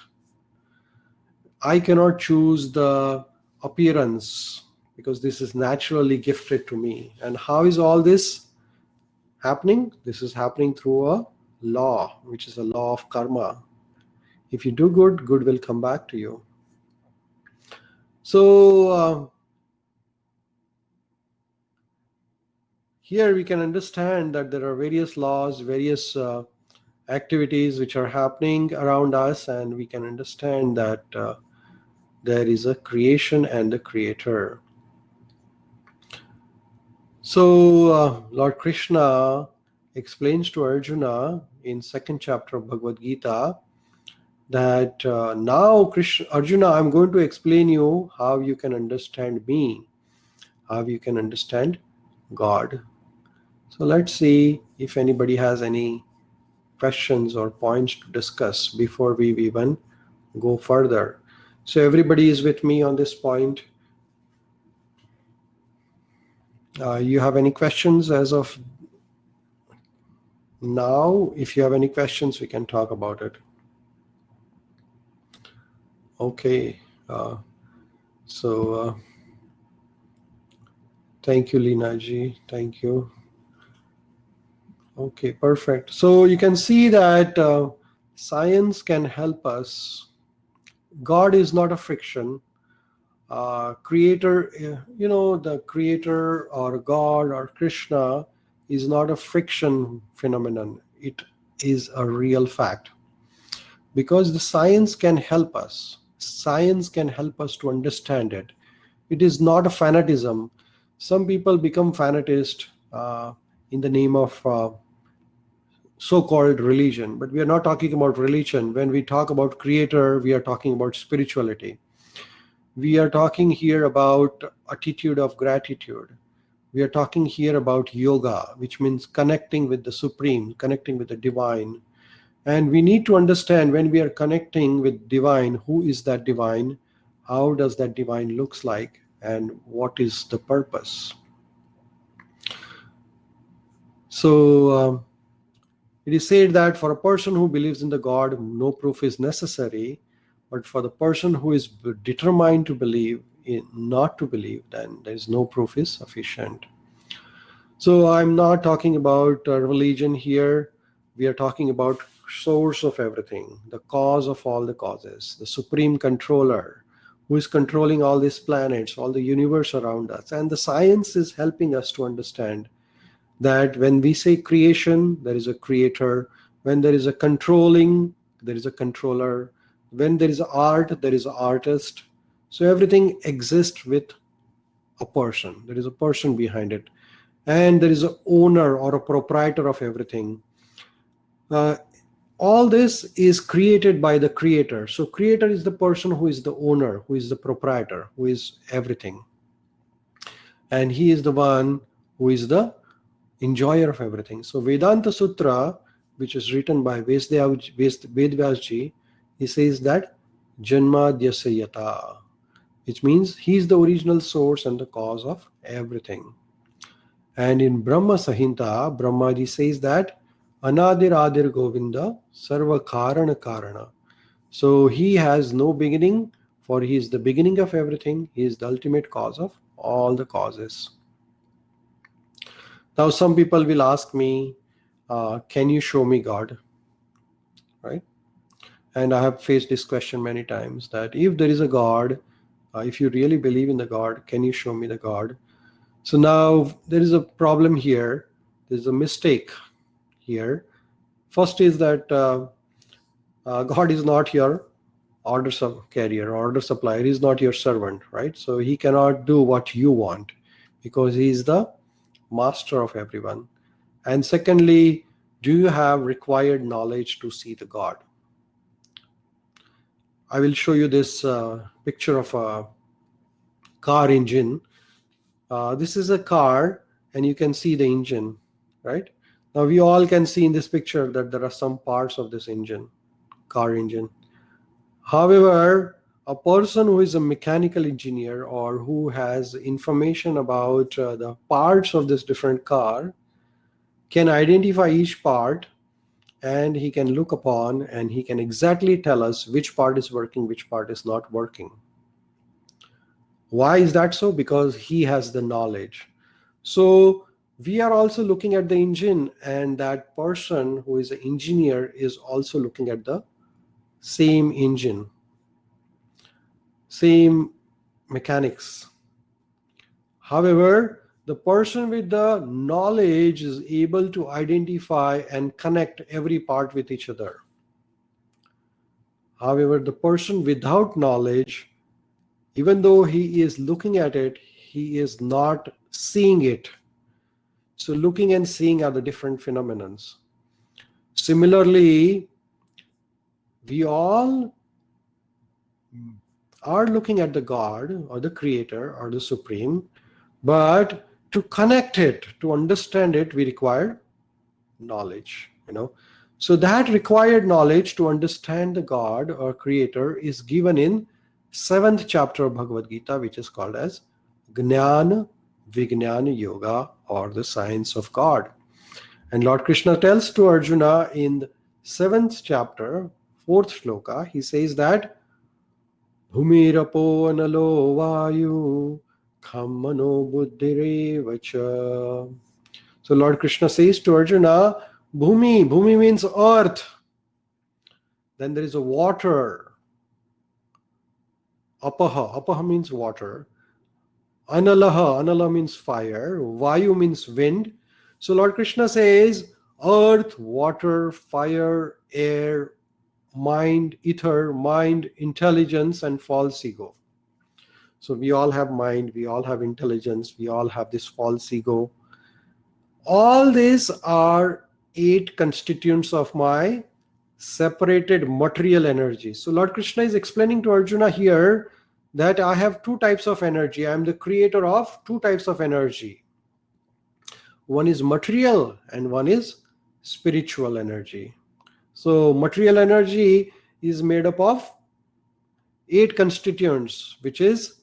I cannot choose the appearance because this is naturally gifted to me. And how is all this happening? This is happening through a law, which is a law of karma. If you do good, good will come back to you. So here we can understand that there are various laws, various activities which are happening around us, and we can understand that there is a creation and a creator. So Lord Krishna explains to Arjuna in 2nd chapter of Bhagavad Gita that now Arjuna, I'm going to explain you how you can understand me, how you can understand God. So let's see if anybody has any questions or points to discuss before we even go further. So everybody is with me on this point. You have any questions as of now? If you have any questions, we can talk about it. Okay. Thank you, Leena ji. Thank you. Okay, perfect. So you can see that science can help us. God is not a fiction. Creator, the creator or God or Krishna is not a friction phenomenon. It is a real fact. Because the science can help us. Science can help us to understand it. It is not a fanatism. Some people become fanatist in the name of so-called religion, but we are not talking about religion. When we talk about creator, we are talking about spirituality. We are talking here about attitude of gratitude. We are talking here about yoga, which means connecting with the supreme, connecting with the divine. And we need to understand, when we are connecting with divine, who is that divine, how does that divine looks like, and what is the purpose. So it is said that for a person who believes in the God, no proof is necessary. But for the person who is determined to believe, not to believe, then there is no proof is sufficient. So I'm not talking about religion here. We are talking about source of everything, the cause of all the causes, the supreme controller who is controlling all these planets, all the universe around us. And the science is helping us to understand that when we say creation, there is a creator. When there is a controlling, there is a controller. When there is art, there is an artist. So everything exists with a person. There is a person behind it. And there is an owner or a proprietor of everything. All this is created by the creator. So creator is the person who is the owner, who is the proprietor, who is everything. And he is the one who is the enjoyer of everything. So Vedanta Sutra, which is written by Vedvyasji, he says that Janmadyasya Yata, which means he is the original source and the cause of everything. And in Brahma Sahinta, Brahmaji says that Anadir Adir Govinda Sarva Karana Karana. So he has no beginning, for he is the beginning of everything. He is the ultimate cause of all the causes. Now some people will ask me, can you show me God? Right? And I have faced this question many times, that if there is a God, if you really believe in the God, can you show me the God? So now there is a problem here. There's a mistake here. First is that God is not your order carrier, order supplier. He is not your servant, right? So he cannot do what you want, because he is the master of everyone. And secondly, do you have required knowledge to see the God? I will show you this picture of a car engine. This is a car, and you can see the engine, right? Now we all can see in this picture that there are some parts of this engine, car engine. However, a person who is a mechanical engineer, or who has information about the parts of this different car, can identify each part, and he can look upon, and he can exactly tell us which part is working, which part is not working. Why is that so? Because he has the knowledge. So we are also looking at the engine, and that person who is an engineer is also looking at the same engine, same mechanics. However, the person with the knowledge is able to identify and connect every part with each other. However, the person without knowledge, even though he is looking at it, he is not seeing it. So looking and seeing are the different phenomena. Similarly, we all are looking at the God or the creator or the supreme, but to connect it, to understand it, we require knowledge. So that required knowledge to understand the God or creator is given in 7th chapter of Bhagavad Gita, which is called as Jnana Vijnana Yoga, or the science of God. And Lord Krishna tells to Arjuna in the 7th chapter, 4th shloka, he says that Bhumirapo analo vayu khammano buddhirevacha. So Lord Krishna says to Arjuna, Bhumi means earth. Then there is a water. Apaha means water. Anala means fire. Vayu means wind. So Lord Krishna says, earth, water, fire, air, mind, ether, mind, intelligence, and false ego. So we all have mind, we all have intelligence, we all have this false ego. All these are 8 constituents of my separated material energy. So Lord Krishna is explaining to Arjuna here that I have 2 types of energy. I am the creator of 2 types of energy. One is material and one is spiritual energy. So material energy is made up of 8 constituents, which is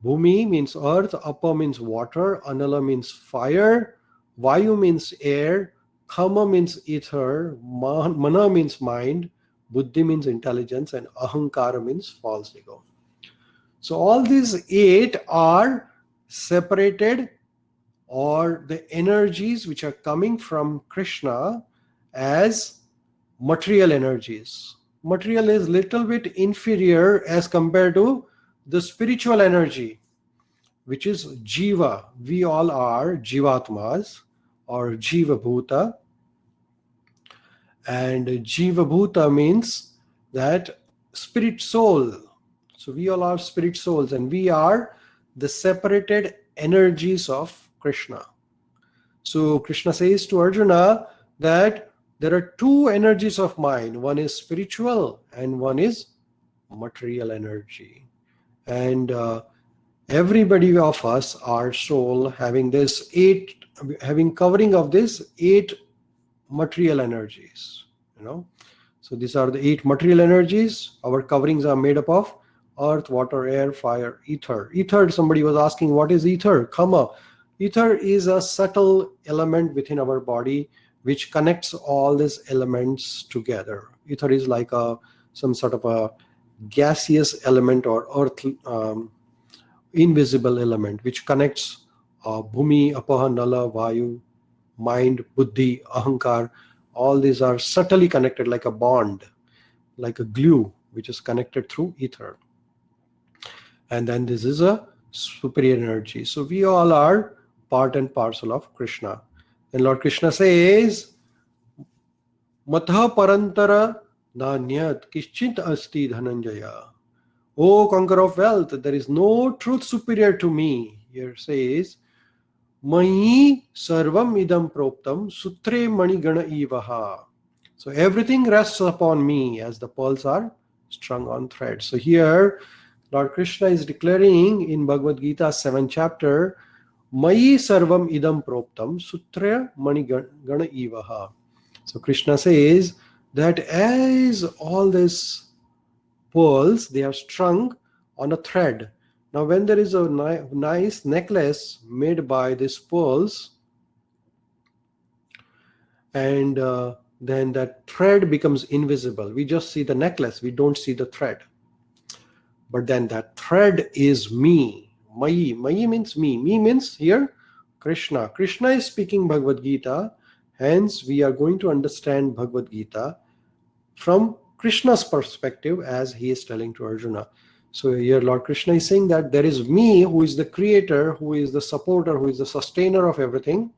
Bhumi means earth, Apa means water, Anala means fire, Vayu means air, Kama means ether, Mana means mind, Buddhi means intelligence, and Ahankara means false ego. So all these 8 are separated, or the energies which are coming from Krishna as material energies. Material is little bit inferior as compared to the spiritual energy, which is Jiva. We all are Jivatmas or Jiva Bhuta. And Jiva Bhuta means that spirit soul. So we all are spirit souls, and we are the separated energies of Krishna. So Krishna says to Arjuna that there are 2 energies of mine. One is spiritual and one is material energy. And everybody of us, our soul, having covering of this 8 material energies. So these are the 8 material energies. Our coverings are made up of earth, water, air, fire, ether. Ether, somebody was asking, what is ether? Kama. Ether is a subtle element within our body which connects all these elements together. Ether is like some sort of a gaseous element or earth invisible element which connects Bhumi, Apaha, Nala, Vayu, mind, Buddhi, Ahankar. All these are subtly connected like a bond, like a glue which is connected through ether. And then this is a superior energy. So we all are part and parcel of Krishna. And Lord Krishna says, Matha parantara nanyat kischint asti dhananjaya. O conqueror of wealth, there is no truth superior to me. Here says, Mahi sarvam idam proptam sutre manigana ivaha. So everything rests upon me as the pearls are strung on threads. So here Lord Krishna is declaring in Bhagavad Gita 7th chapter, Mayi sarvam idam proptam sutra manigana ivaha. So Krishna says that as all these pearls, they are strung on a thread. Now when there is a nice necklace made by these pearls, and then that thread becomes invisible. We just see the necklace, we don't see the thread. But then that thread is me. Mayi. Mayi means me. Me means here Krishna. Krishna is speaking Bhagavad Gita. Hence, we are going to understand Bhagavad Gita from Krishna's perspective as he is telling to Arjuna. So here Lord Krishna is saying that there is me who is the creator, who is the supporter, who is the sustainer of everything.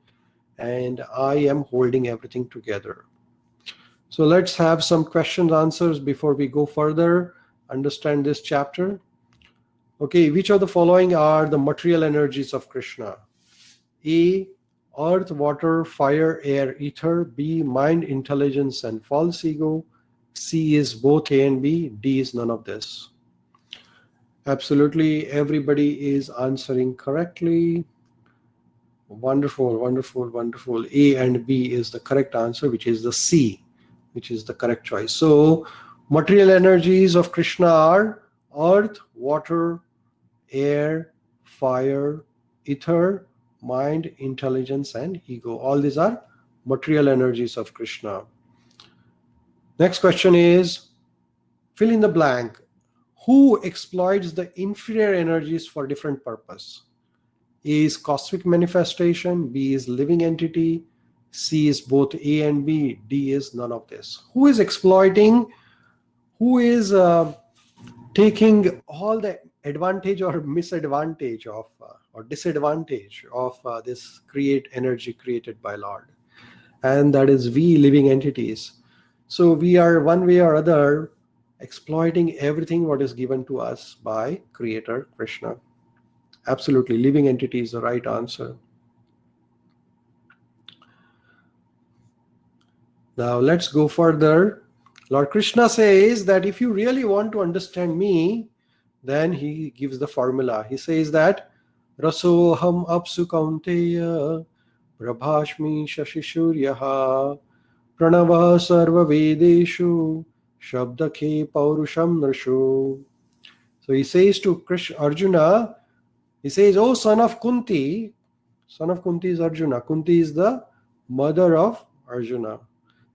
And I am holding everything together. So let's have some questions, answers before we go further. Understand this chapter. Okay, which of the following are the material energies of Krishna? A, earth, water, fire, air, ether. B, mind, intelligence, and false ego. C is both A and B. D is none of this. Absolutely, everybody is answering correctly. Wonderful, wonderful, wonderful. A and B is the correct answer, which is the C. which is the correct choice. So material energies of Krishna are earth, water, air, fire, ether, mind, intelligence, and ego. All these are material energies of Krishna. Next question is, fill in the blank. Who exploits the inferior energies for different purpose? A is cosmic manifestation, B is living entity, C is both A and B, D is none of this. Who is exploiting? Who is taking all the advantage or misadvantage of or disadvantage of this create energy created by Lord? And that is we living entities. So we are one way or other exploiting everything what is given to us by Creator Krishna. Absolutely, living entity is the right answer. Now let's go further. Lord Krishna says that if you really want to understand me, then he gives the formula. He says that Rasoham apsu kaunteya prabhashmi shashishuryaha pranava sarva vedeshu shabdakhe paurusham nrshu. So he says to Krishna, Arjuna, he says, oh son of Kunti is Arjuna. Kunti is the mother of Arjuna.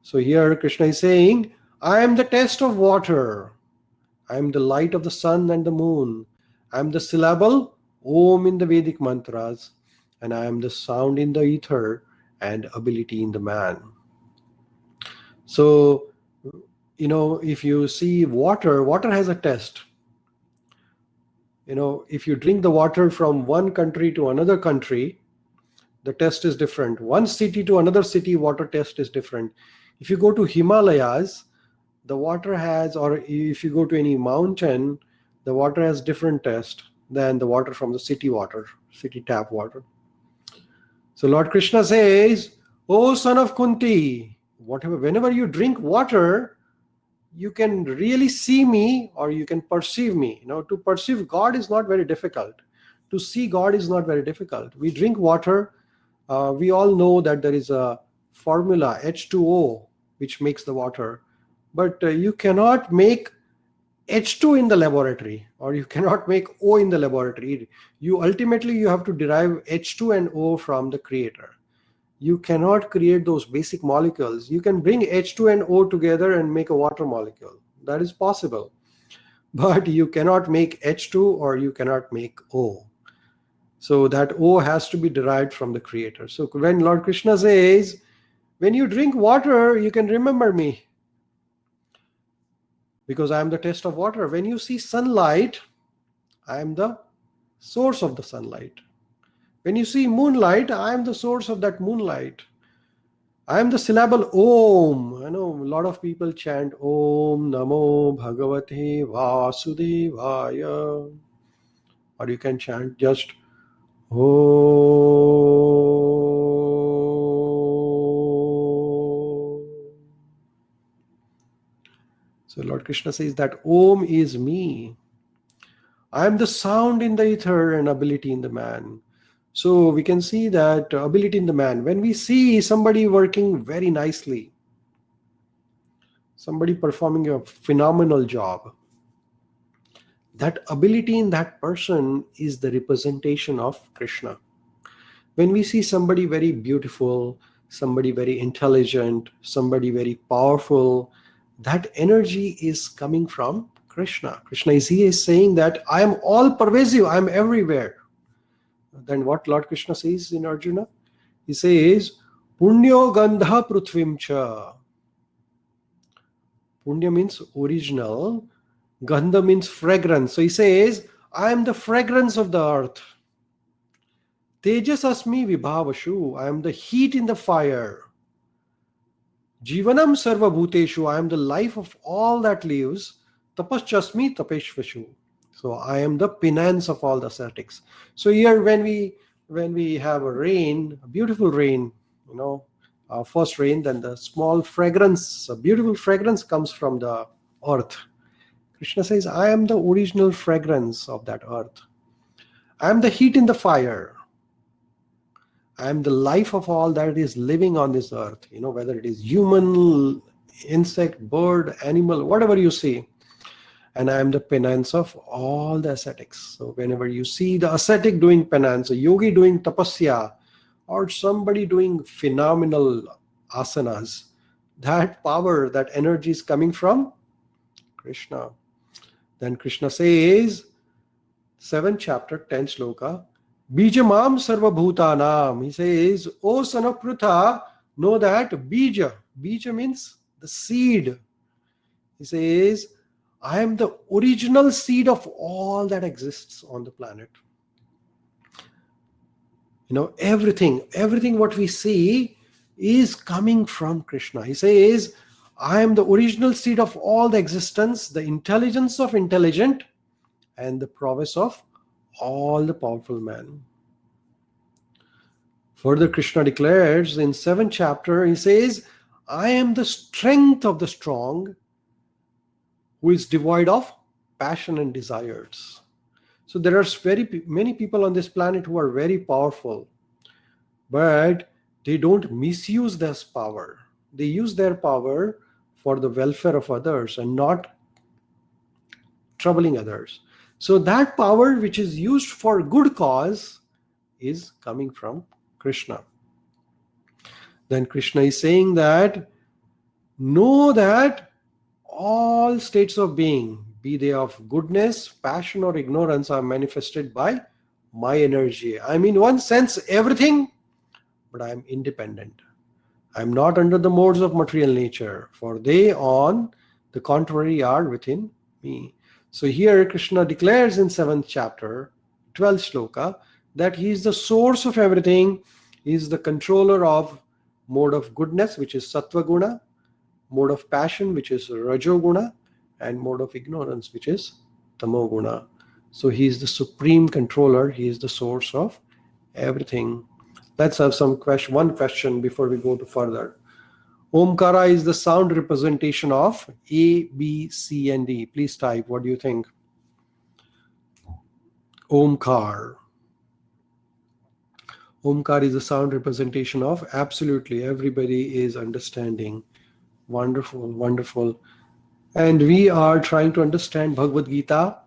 So here Krishna is saying, I am the test of water. I am the light of the sun and the moon. I am the syllable Om in the Vedic mantras. And I am the sound in the ether and ability in the man. So, if you see water has a test. If you drink the water from one country to another country, the test is different. One city to another city, water test is different. If you go to Himalayas, the water has, or if you go to any mountain, the water has different test than the water from the city tap water. So Lord Krishna says, oh son of Kunti, whenever you drink water, you can really see me or you can perceive me. To perceive God is not very difficult. To see God is not very difficult. We drink water. We all know that there is a formula, H2O, which makes the water. But you cannot make H2 in the laboratory, or you cannot make O in the laboratory. Ultimately, you have to derive H2 and O from the creator. You cannot create those basic molecules. You can bring H2 and O together and make a water molecule. That is possible. But you cannot make H2 or you cannot make O. So that O has to be derived from the creator. So when Lord Krishna says, when you drink water, you can remember me, because I am the test of water. When you see sunlight, I am the source of the sunlight. When you see moonlight, I am the source of that moonlight. I am the syllable Om. I know a lot of people chant Om Namo Bhagavate Vasudevaya. Or you can chant just Om. So Lord Krishna says that Om is me. I am the sound in the ether and ability in the man. So we can see that ability in the man. When we see somebody working very nicely, somebody performing a phenomenal job, that ability in that person is the representation of Krishna. When we see somebody very beautiful, somebody very intelligent, somebody very powerful, that energy is coming from Krishna. Krishna is saying that I am all pervasive, I am everywhere. Then what Lord Krishna says in Arjuna? He says, Punyo Gandha Prithvim Cha. Punya means original, Gandha means fragrance. So he says, I am the fragrance of the earth. Tejas Asmi Vibhavashu. I am the heat in the fire. Jivanam Sarva Bhuteshu. I am the life of all that lives. Tapaschasmi Tapeshvashu. So I am the penance of all the ascetics. So here when we have a rain, a beautiful rain, first rain, then the small fragrance, a beautiful fragrance comes from the earth. Krishna says, I am the original fragrance of that earth. I am the heat in the fire. I am the life of all that is living on this earth, whether it is human insect, bird, animal, whatever you see. And I am the penance of all the ascetics. So whenever you see the ascetic doing penance, a yogi doing tapasya, or somebody doing phenomenal asanas, that power, that energy is coming from Krishna. Then Krishna says, 7th chapter, 10th sloka, Bijamam sarva bhutanam. He says, O son of Prutha, know that bija. Bija means the seed. He says, I am the original seed of all that exists on the planet. Everything what we see is coming from Krishna. He says, I am the original seed of all the existence, the intelligence of intelligent, and the prowess of all the powerful man. Further, Krishna declares in 7th chapter, he says, I am the strength of the strong, who is devoid of passion and desires. So there are very many people on this planet who are very powerful, but they don't misuse this power. They use their power for the welfare of others and not troubling others. So that power which is used for good cause is coming from Krishna. Then Krishna is saying that, know that all states of being, be they of goodness, passion, or ignorance, are manifested by my energy. I am in one sense everything, but I am independent. I am not under the modes of material nature, for they on the contrary are within me. So here Krishna declares in 7th chapter, 12th sloka, that he is the source of everything. He is the controller of mode of goodness, which is sattva guna, mode of passion, which is rajoguna, and mode of ignorance, which is tamoguna. So he is the supreme controller. He is the source of everything. Let's have one question before we go to further. Omkara is the sound representation of A, B, C, and D. Please type. What do you think? Omkar. Omkar is the sound representation of, absolutely, everybody is understanding. Wonderful, wonderful. And we are trying to understand Bhagavad Gita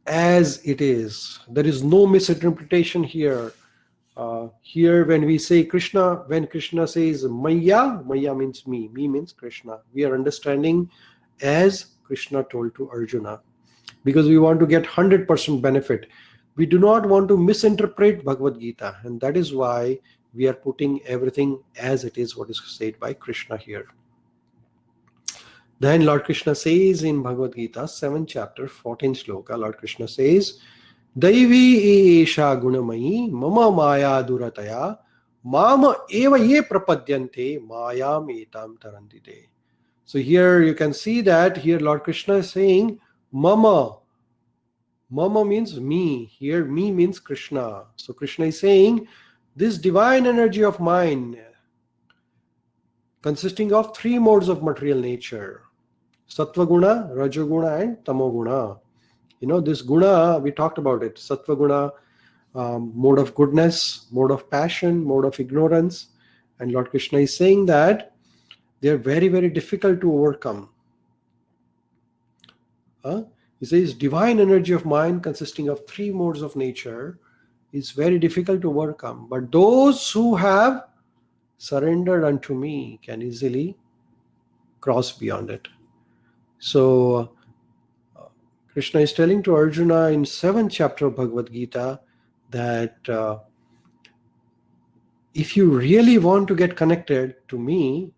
as it is. There is no misinterpretation here. Here when we say Krishna, when Krishna says Maya, Maya means me means Krishna. We are understanding as Krishna told to Arjuna, because we want to get 100% benefit. We do not want to misinterpret Bhagavad Gita, and that is why we are putting everything as it is, what is said by Krishna here. Then Lord Krishna says in Bhagavad Gita, 7th chapter, 14th sloka, Lord Krishna says, Daivi esha gunamayi mama maya durataya mama eva ye prapadyante mayam etam tarandite. So here you can see that here Lord Krishna is saying mama. Mama means me. Here me means Krishna. So Krishna is saying this divine energy of mine, consisting of 3 modes of material nature, Sattva guna, Rajoguna, and Tamoguna. This guna, we talked about it. Sattva guna, mode of goodness, mode of passion, mode of ignorance. And Lord Krishna is saying that they are very, very difficult to overcome. He says, divine energy of mind consisting of 3 modes of nature is very difficult to overcome. But those who have surrendered unto me can easily cross beyond it. So Krishna is telling to Arjuna in 7th chapter of Bhagavad Gita that if you really want to get connected to me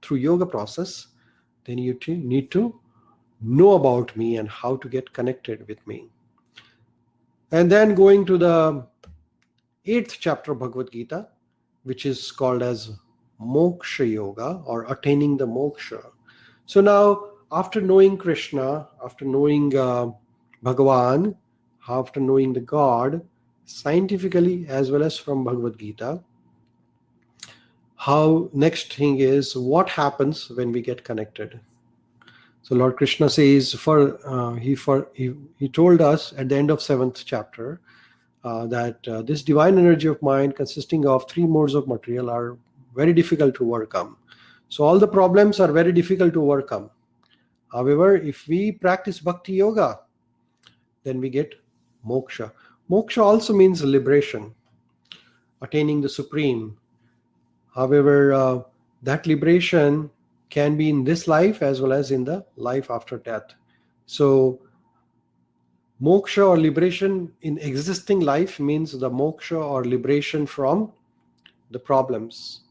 through yoga process, then you need to know about me and how to get connected with me. And then going to the 8th chapter of Bhagavad Gita, which is called as Moksha Yoga, or attaining the moksha. So now, after knowing Krishna, after knowing Bhagavan, after knowing the God, scientifically as well as from Bhagavad Gita, how next thing is what happens when we get connected. So Lord Krishna says, he told us at the end of 7th chapter that this divine energy of mind consisting of 3 modes of material are very difficult to overcome. So all the problems are very difficult to overcome. However, if we practice bhakti yoga, then we get moksha. Moksha also means liberation, attaining the supreme. However, that liberation can be in this life as well as in the life after death. So moksha or liberation in existing life means the moksha or liberation from the problems.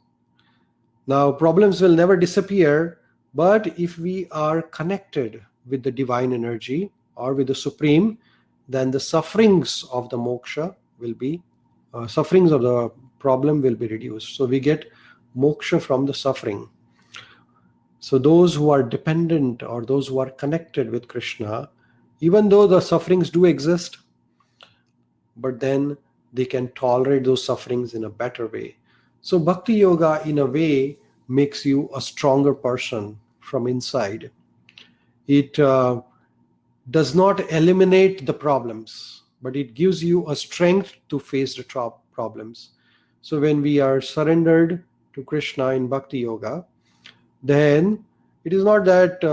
Now, problems will never disappear, but if we are connected with the divine energy or with the supreme, then the sufferings of the moksha will be, sufferings of the problem will be reduced. So we get moksha from the suffering. So those who are dependent or those who are connected with Krishna, even though the sufferings do exist, but then they can tolerate those sufferings in a better way. So bhakti yoga in a way makes you a stronger person from inside. It does not eliminate the problems, but it gives you a strength to face the problems. So when we are surrendered to Krishna in bhakti yoga, then it is not that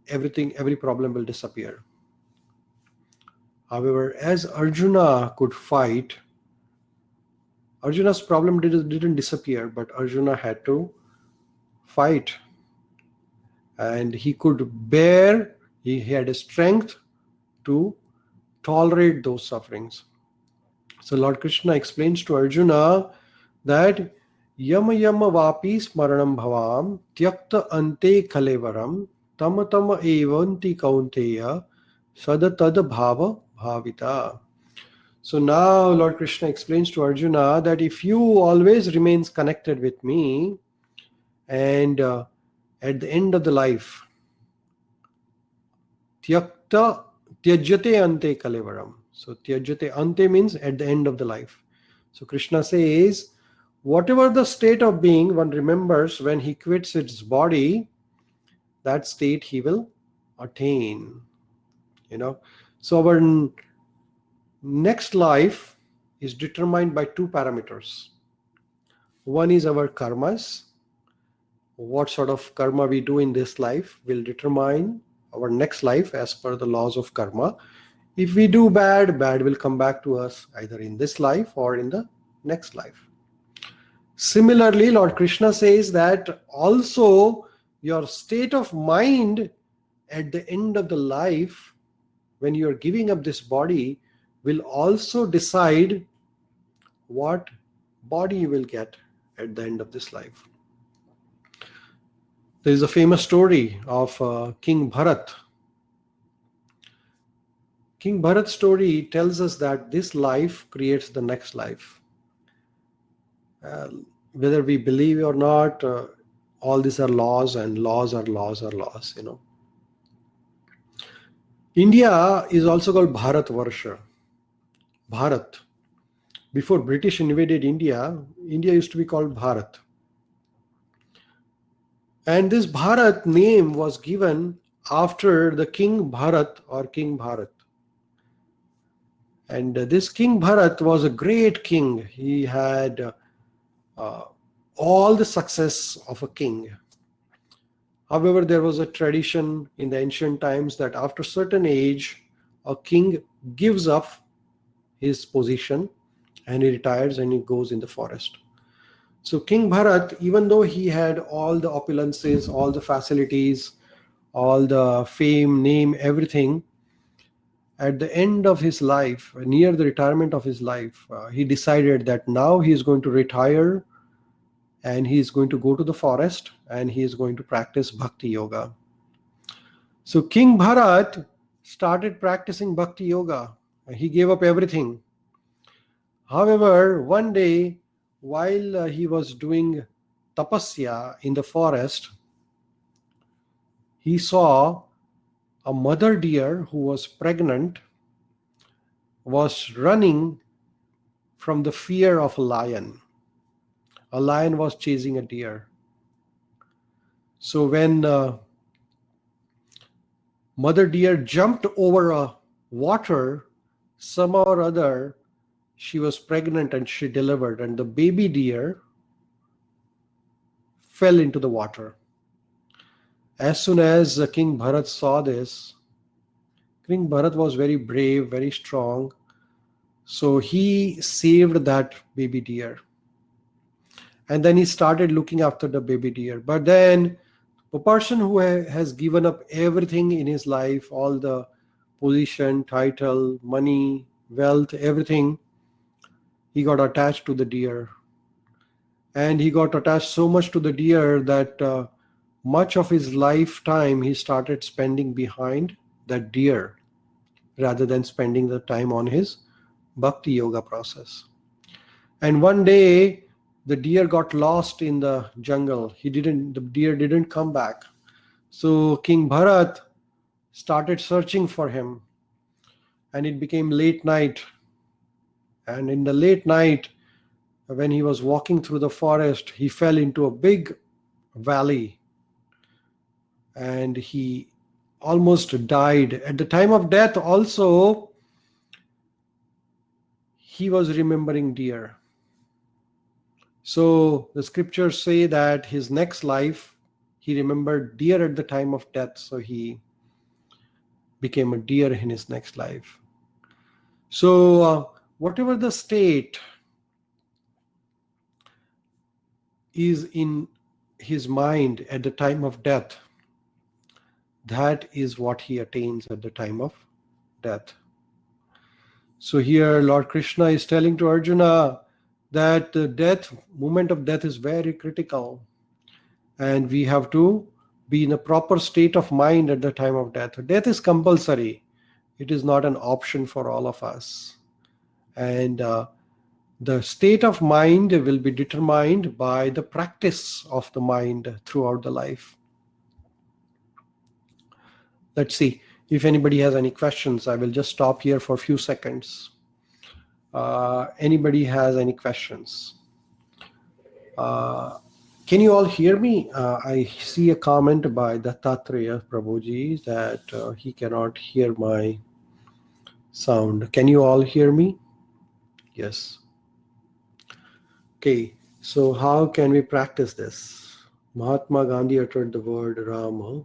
every problem will disappear. However, as Arjuna could fight, Arjuna's problem didn't disappear, but Arjuna had to fight. And he could bear, he had a strength to tolerate those sufferings. So Lord Krishna explains to Arjuna that yama yama vapi smaranam bhavam tyakta ante kalevaram tama tama evanti kaunteya sadatad bhava bhavita. So now Lord Krishna explains to Arjuna that if you always remains connected with me, and at the end of the life, tyakta tyajate ante kalevaram. So tyajate ante means at the end of the life. So Krishna says, whatever the state of being one remembers when he quits its body, that state he will attain. So our next life is determined by two parameters. One is our karmas. What sort of karma we do in this life will determine our next life as per the laws of karma. If we do bad, bad will come back to us either in this life or in the next life. Similarly, Lord Krishna says that also your state of mind at the end of the life, when you are giving up this body, will also decide what body you will get at the end of this life. There is a famous story of King Bharat. King Bharat's story tells us that this life creates the next life. Whether we believe or not, all these are laws, and laws are laws are laws, India is also called Bharat Varsha. Bharat. Before British invaded India, India used to be called Bharat. And this Bharat name was given after the King Bharat or King Bharat. And this King Bharat was a great king. He had all the success of a king. However, there was a tradition in the ancient times that after a certain age, a king gives up his position and he retires and he goes in the forest. So King Bharat, even though he had all the opulences, all the facilities, all the fame, name, everything, at the end of his life, near the retirement of his life, he decided that now he is going to retire and he is going to go to the forest and he is going to practice bhakti yoga. So King Bharat started practicing bhakti yoga. He gave up everything. However, one day, while he was doing tapasya in the forest, he saw a mother deer who was pregnant was running from the fear of a lion. A lion was chasing a deer. So when mother deer jumped over a water, somehow or other, she was pregnant and she delivered, and the baby deer fell into the water. As soon as King Bharat saw this, King Bharat was very brave, very strong. So he saved that baby deer. And then he started looking after the baby deer. But then a person who has given up everything in his life, all the position, title, money, wealth, everything, he got attached to the deer. And he got attached so much to the deer that much of his lifetime he started spending behind that deer rather than spending the time on his bhakti yoga process. And one day the deer got lost in the jungle. The deer didn't come back. So King Bharat started searching for him, and it became late night. And in the late night, when he was walking through the forest, he fell into a big valley and he almost died. At the time of death also, he was remembering deer. So the scriptures say that his next life, he remembered deer at the time of death. So he became a deer in his next life. So whatever the state is in his mind at the time of death, that is what he attains at the time of death. So here Lord Krishna is telling to Arjuna that the moment of death is very critical, and we have to be in a proper state of mind at the time of death. Death is compulsory. It is not an option for all of us. And the state of mind will be determined by the practice of the mind throughout the life. Let's see if anybody has any questions. I will just stop here for a few seconds. Anybody has any questions? Can you all hear me? I see a comment by Dattatreya Prabhuji that he cannot hear my sound. Can you all hear me? Yes. Okay, so how can we practice this? Mahatma Gandhi uttered the word Rama.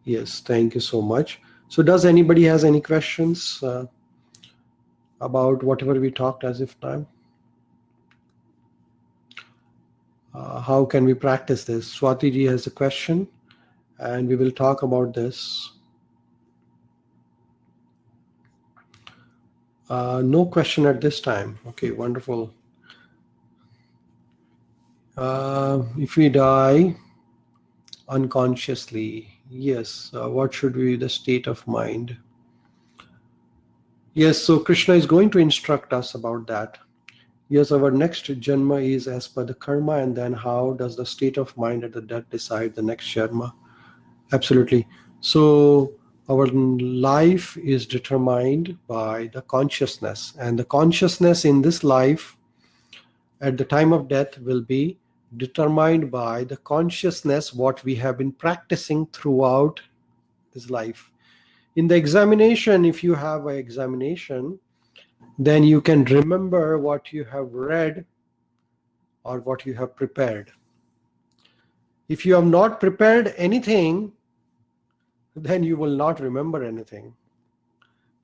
Yes, thank you so much. So does anybody has any questions about whatever we talked as if now? How can we practice this? Swati ji has a question, and we will talk about this. No question at this time. Okay, wonderful. If we die unconsciously, yes, what should be the state of mind? Yes, so Krishna is going to instruct us about that. Yes, our next Janma is as per the karma, and then how does the state of mind at the death decide the next Janma? Absolutely. So our life is determined by the consciousness, and the consciousness in this life at the time of death will be determined by the consciousness what we have been practicing throughout this life. In the examination, if you have an examination, then you can remember what you have read or what you have prepared. If you have not prepared anything, then you will not remember anything,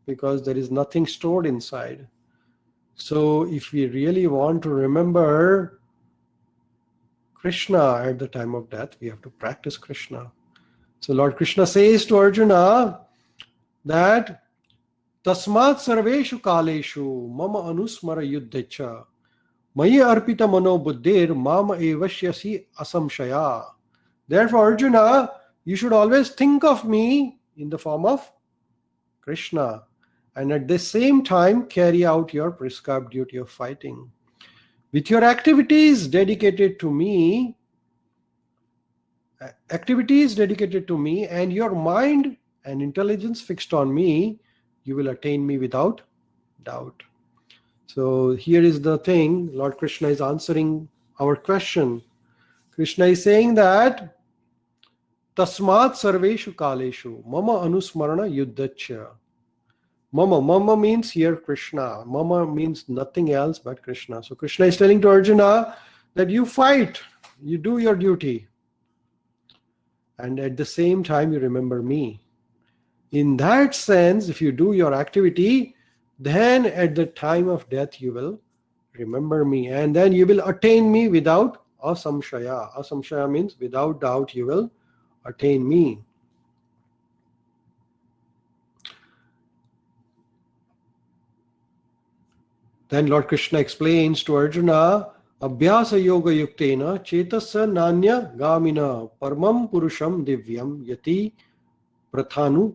because there is nothing stored inside. So if we really want to remember Krishna at the time of death, we have to practice Krishna. So Lord Krishna says to Arjuna that Tasmat sarveshu kaleshu mama anusmara yuddhecha mayi arpita mano buddhir mama evashyasi asamshaya. Therefore, Arjuna, you should always think of me in the form of Krishna, and at the same time carry out your prescribed duty of fighting. With your activities dedicated to me, and your mind and intelligence fixed on me, you will attain me without doubt. So here is the thing, Lord Krishna is answering our question. Krishna is saying that Tasmat sarveshu kaleshu mama anusmarana yuddhacha. Mama means here Krishna. Mama means nothing else but Krishna. So Krishna is telling to Arjuna that you fight, you do your duty. and at the same time you remember me. In that sense, if you do your activity, then at the time of death you will remember me, and then you will attain me without asamshaya. Asamshaya means without doubt you will attain me. Then Lord Krishna explains to Arjuna, Abhyasa yoga yuktena chetasya nanya gamina parmam purusham divyam yati prathanu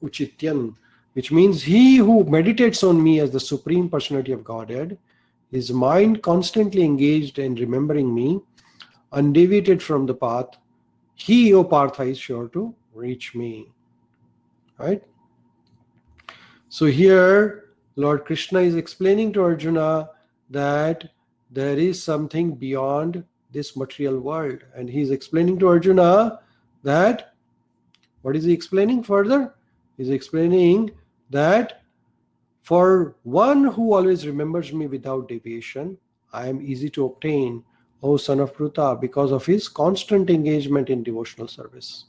uchityan, which means he who meditates on me as the Supreme Personality of Godhead, his mind constantly engaged in remembering me, undeviated from the path, he, O Partha, is sure to reach me. Right? So here, Lord Krishna is explaining to Arjuna that there is something beyond this material world. And he is explaining to Arjuna that, what is he explaining further? He is explaining that for one who always remembers me without deviation, I am easy to obtain, O son of Pruta, because of his constant engagement in devotional service.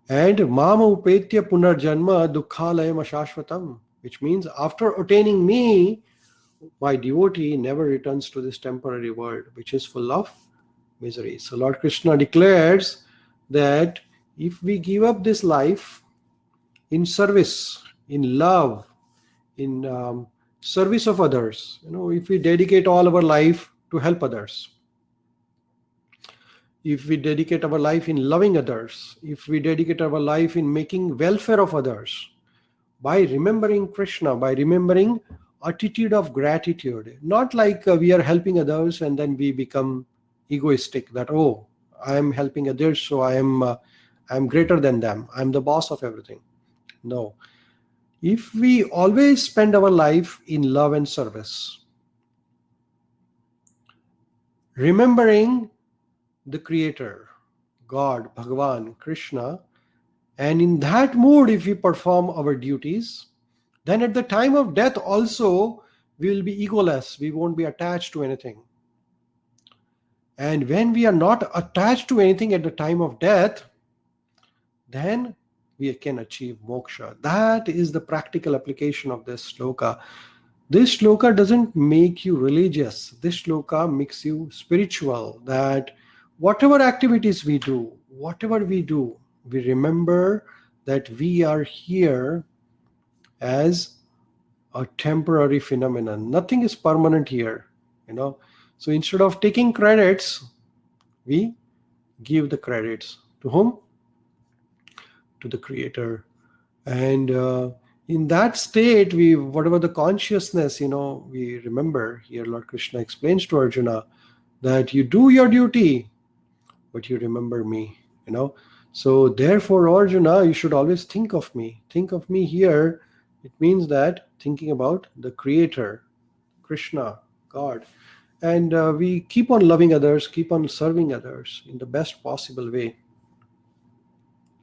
And mama upetya punarjanma dukkhalayam ashashvatam, which means after attaining me, my devotee never returns to this temporary world, which is full of misery. So Lord Krishna declares that if we give up this life in service, in love, in service of others, if we dedicate all our life to help others, if we dedicate our life in loving others, if we dedicate our life in making welfare of others, by remembering Krishna, by remembering attitude of gratitude, not like we are helping others and then we become egoistic that, oh, I am helping others, so I am greater than them, I am the boss of everything. No. If we always spend our life in love and service, remembering the Creator, God, Bhagavan, Krishna, and in that mood, if we perform our duties, then at the time of death also, we will be egoless. We won't be attached to anything. And when we are not attached to anything at the time of death, then we can achieve moksha. That is the practical application of this sloka. This sloka doesn't make you religious. This sloka makes you spiritual, that whatever activities we do, we remember that we are here as a temporary phenomenon. Nothing is permanent here, So instead of taking credits, we give the credits to whom? To the Creator. And in that state, whatever the consciousness, we remember. Here Lord Krishna explains to Arjuna that you do your duty, but you remember me, So therefore, Arjuna, you should always think of me. Think of me here. It means that thinking about the Creator, Krishna, God. And we keep on loving others, keep on serving others in the best possible way.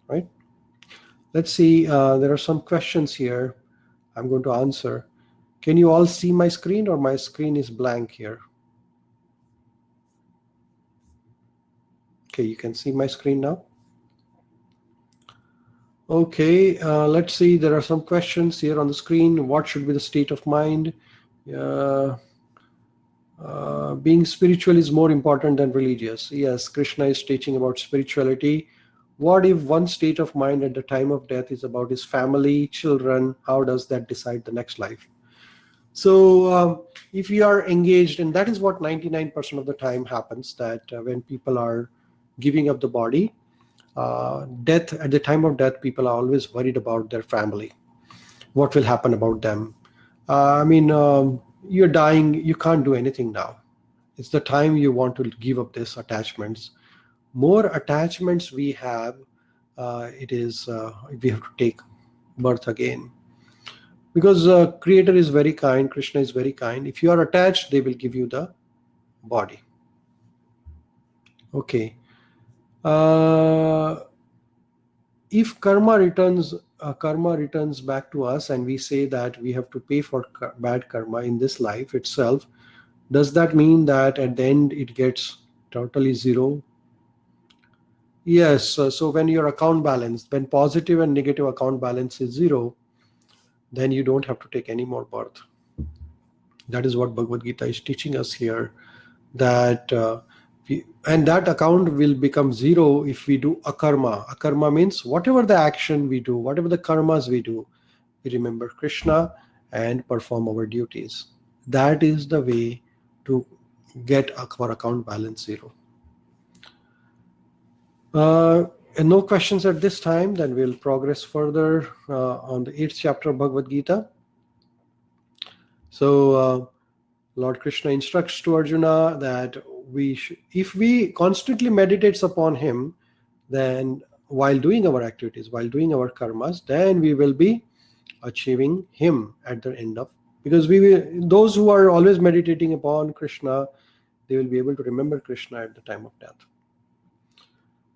Right? Let's see, there are some questions here I'm going to answer. Can you all see my screen, or my screen is blank here? Okay, you can see my screen now. Okay, let's see. There are some questions here on the screen. What should be the state of mind? Being spiritual is more important than religious. Yes, Krishna is teaching about spirituality. What if one state of mind at the time of death is about his family, children? How does that decide the next life? So if you are engaged, and that is what 99% of the time happens, that when people are giving up the body, death, at the time of death, people are always worried about their family. What will happen about them? You're dying, you can't do anything now. It's the time you want to give up these attachments. More attachments we have, we have to take birth again. Because Creator is very kind, Krishna is very kind. If you are attached, they will give you the body. Okay. If karma returns back to us, and we say that we have to pay for bad karma in this life itself, does that mean that at the end it gets totally zero? Yes, so when your account balance, when positive and negative account balance is zero, then you don't have to take any more birth. That is what Bhagavad Gita is teaching us here, that and that account will become zero if we do akarma. Akarma means whatever the action we do, whatever the karmas we do, we remember Krishna and perform our duties. That is the way to get our account balance zero. And no questions at this time, then we'll progress further on the 8th chapter of Bhagavad Gita. So Lord Krishna instructs to Arjuna that if we constantly meditates upon him, then while doing our activities, while doing our karmas, then we will be achieving him at the end of, because those who are always meditating upon Krishna, they will be able to remember Krishna at the time of death.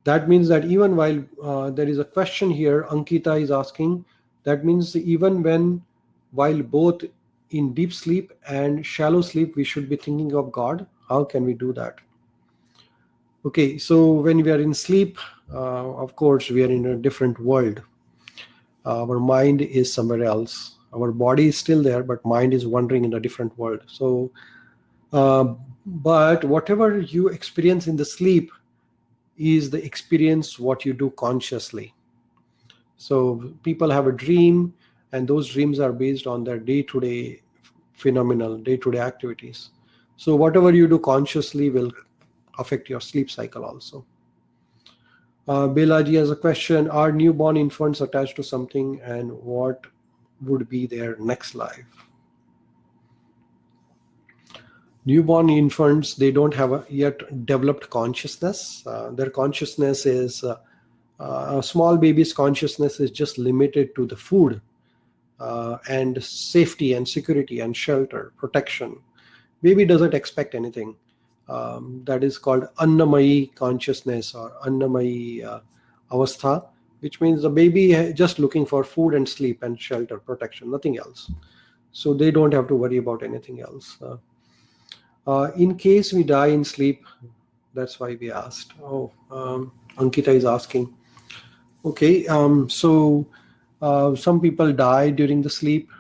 That means that even while there is a question here, Ankita is asking, that means even while both in deep sleep and shallow sleep, we should be thinking of God. How can we do that? Okay, so when we are in sleep, of course, we are in a different world. Our mind is somewhere else. Our body is still there, but mind is wandering in a different world. So, but whatever you experience in the sleep is the experience what you do consciously. So people have a dream, and those dreams are based on their day-to-day phenomenal, day-to-day activities. So whatever you do consciously will affect your sleep cycle also. Belaji has a question: are newborn infants attached to something, and what would be their next life? Newborn infants, they don't have a yet developed consciousness. Their consciousness is a small baby's consciousness is just limited to the food and safety and security and shelter, protection. Baby doesn't expect anything. That is called Annamayi consciousness or Annamayi avastha, which means the baby just looking for food and sleep and shelter, protection, nothing else. So they don't have to worry about anything else. In case we die in sleep, that's why we asked. Ankita is asking. Okay, so some people die during the sleep.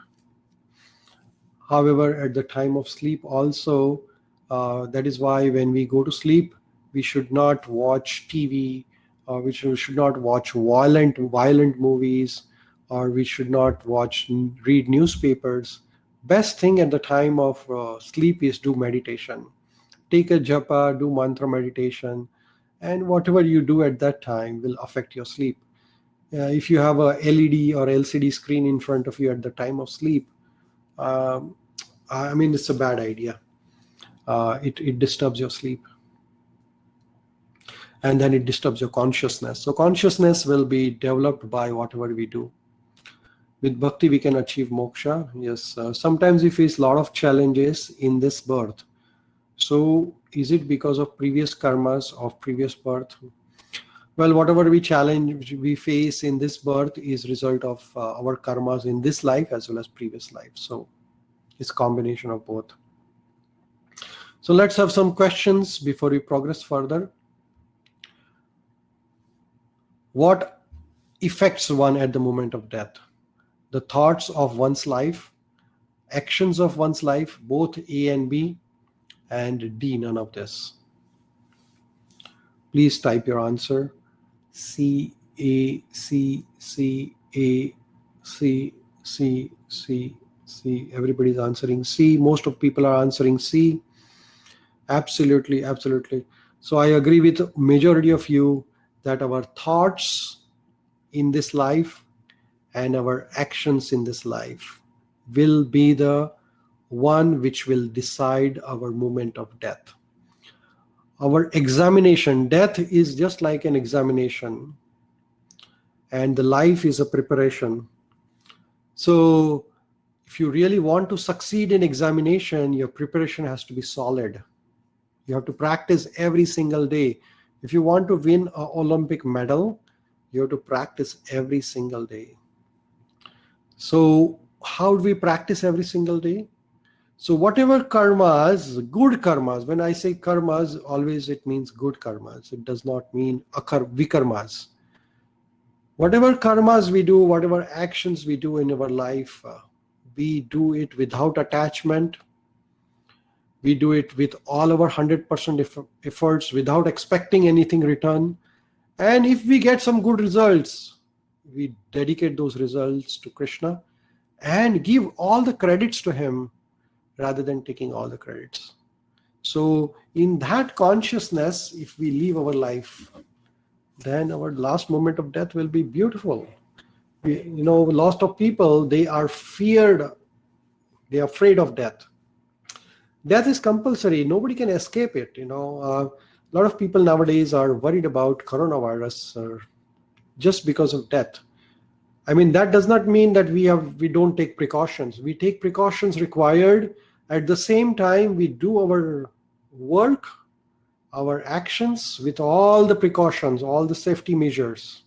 However, at the time of sleep also, that is why when we go to sleep, we should not watch TV, or we should not watch violent movies, or we should not read newspapers. Best thing at the time of sleep is do meditation. Take a japa, do mantra meditation, and whatever you do at that time will affect your sleep. If you have a LED or LCD screen in front of you at the time of sleep, um, I mean, it's a bad idea. It disturbs your sleep. And then it disturbs your consciousness. So consciousness will be developed by whatever we do. With bhakti, we can achieve moksha. Yes, sometimes we face a lot of challenges in this birth. So is it because of previous karmas of previous birth? Well, whatever we face in this birth is result of our karmas in this life as well as previous life. So it's a combination of both. So let's have some questions before we progress further. What affects one at the moment of death? The thoughts of one's life, actions of one's life, both A and B, and D, none of this. Please type your answer. C, A, C, C, A, C, C, C, C. Everybody's answering C. Most of people are answering C. Absolutely, absolutely. So I agree with majority of you that our thoughts in this life and our actions in this life will be the one which will decide our moment of death. Our examination, death is just like an examination, and the life is a preparation. So if you really want to succeed in examination, your preparation has to be solid. You have to practice every single day. If you want to win an Olympic medal, you have to practice every single day. So how do we practice every single day? So whatever karmas, good karmas, when I say karmas, always it means good karmas. It does not mean vikarmas. Whatever karmas we do, whatever actions we do in our life, we do it without attachment. We do it with all our 100% efforts without expecting anything return. And if we get some good results, we dedicate those results to Krishna and give all the credits to him rather than taking all the credits. So in that consciousness, if we live our life, then our last moment of death will be beautiful. Lots of people, they are feared, they are afraid of death. Death is compulsory. Nobody can escape it. A lot of people nowadays are worried about coronavirus just because of death. I mean, that does not mean that we don't take precautions. We take precautions required. At the same time, we do our work, our actions with all the precautions, all the safety measures.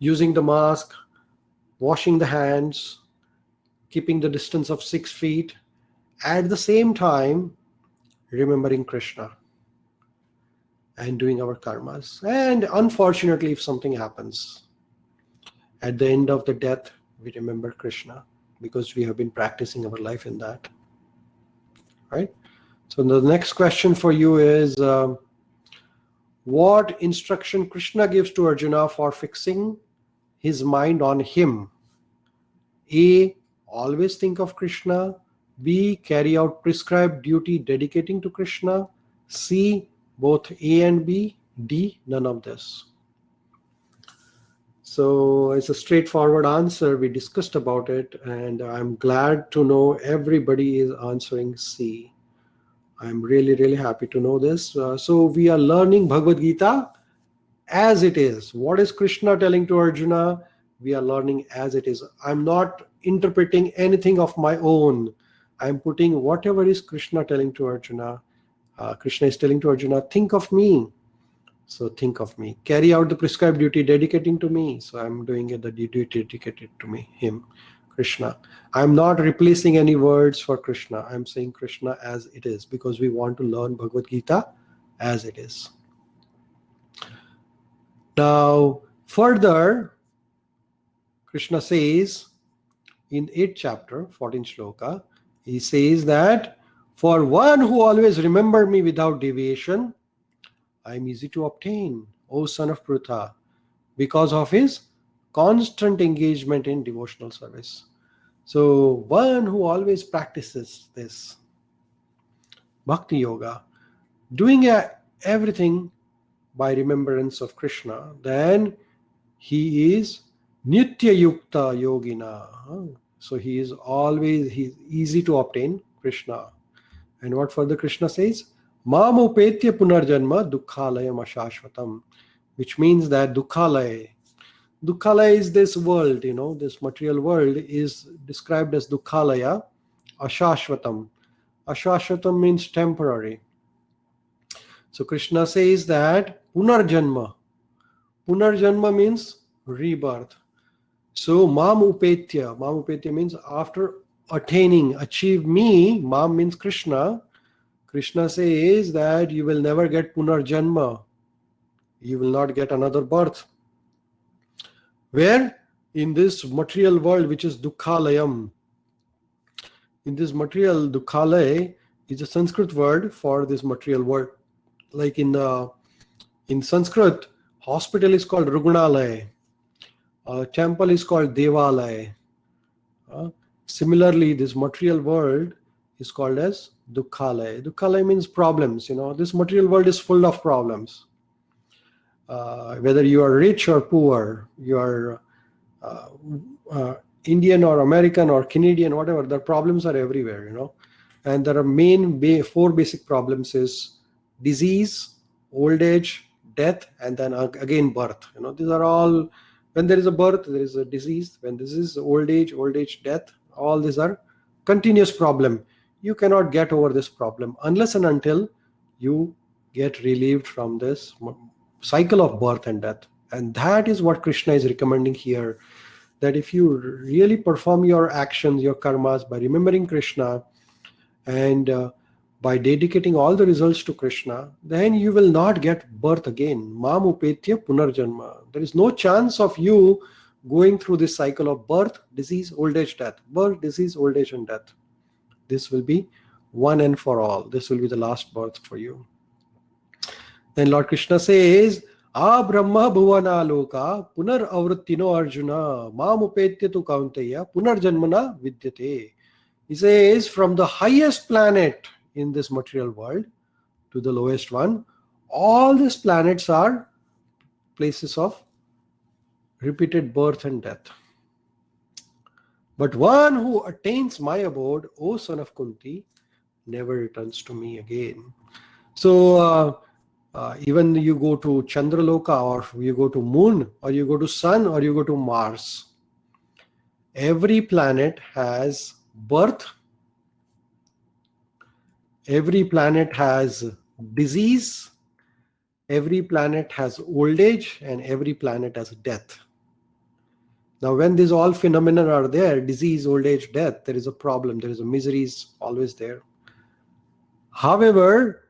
Using the mask, washing the hands, keeping the distance of 6 feet. At the same time, remembering Krishna and doing our karmas. And unfortunately, if something happens, at the end of the death, we remember Krishna because we have been practicing our life in that. Right? So the next question for you is, what instruction Krishna gives to Arjuna for fixing his mind on him? A, always think of Krishna. B, carry out prescribed duty dedicating to Krishna. C, both A and B. D, none of this. So it's a straightforward answer. We discussed about it, and I'm glad to know everybody is answering C. I'm really, really happy to know this. So we are learning Bhagavad Gita as it is. What is Krishna telling to Arjuna? We are learning as it is. I'm not interpreting anything of my own. I'm putting whatever is Krishna telling to Arjuna. Krishna is telling to Arjuna, think of me. So think of me. Carry out the prescribed duty dedicating to me. So I'm doing it, the duty dedicated to me, him, Krishna. I'm not replacing any words for Krishna. I'm saying Krishna as it is because we want to learn Bhagavad Gita as it is. Now, further, Krishna says in 8th chapter, 14th shloka, he says that for one who always remember me without deviation, I am easy to obtain, O son of Prutha, because of his constant engagement in devotional service. So one who always practices this Bhakti Yoga, doing everything by remembrance of Krishna, then he is Nitya Yukta Yogina. So he's easy to obtain Krishna. And what further Krishna says? Mam upetya punarjanma dukkhalayam ashashvatam, which means that dukkhalaya is this world, this material world is described as dukkhalaya, ashashvatam. Ashashvatam means temporary. So Krishna says that punarjanma means rebirth. So mam upetya means after achieve me, mam means Krishna. Krishna says that you will never get punarjanma. You will not get another birth. Where? In this material world, which is dukkhalayam. In this material, dukkhalaya is a Sanskrit word for this material world. Like in Sanskrit, hospital is called rugnalaya. Temple is called devalaya. Similarly, this material world is called as dukkhalaya. Dukkhalaya means problems. This material world is full of problems. Whether you are rich or poor, you are Indian or American or Canadian, whatever, the problems are everywhere, And there are four basic problems is disease, old age, death, and then again birth. These are all, when there is a birth, there is a disease. When this is old age, death, all these are continuous problem. You cannot get over this problem unless and until you get relieved from this cycle of birth and death. And that is what Krishna is recommending here, that if you really perform your actions, your karmas, by remembering Krishna and by dedicating all the results to Krishna, then you will not get birth again. Mam upetya punarjanma. There is no chance of you going through this cycle of birth, disease, old age, death. Birth, disease, old age, and death. This will be one and for all. This will be the last birth for you. Then Lord Krishna says, A Brahma Bhuvana Loka Punar Avruttino Arjuna Mamupetya tu Kaunteya Punar Janmana Vidyate. He says, from the highest planet in this material world to the lowest one, all these planets are places of repeated birth and death. But one who attains my abode, O son of Kunti, never returns to me again. So even you go to Chandraloka, or you go to moon, or you go to sun, or you go to Mars, every planet has birth, every planet has disease, every planet has old age, and every planet has death. Now, when these all phenomena are there, disease, old age, death, there is a problem, there is a misery is always there. However,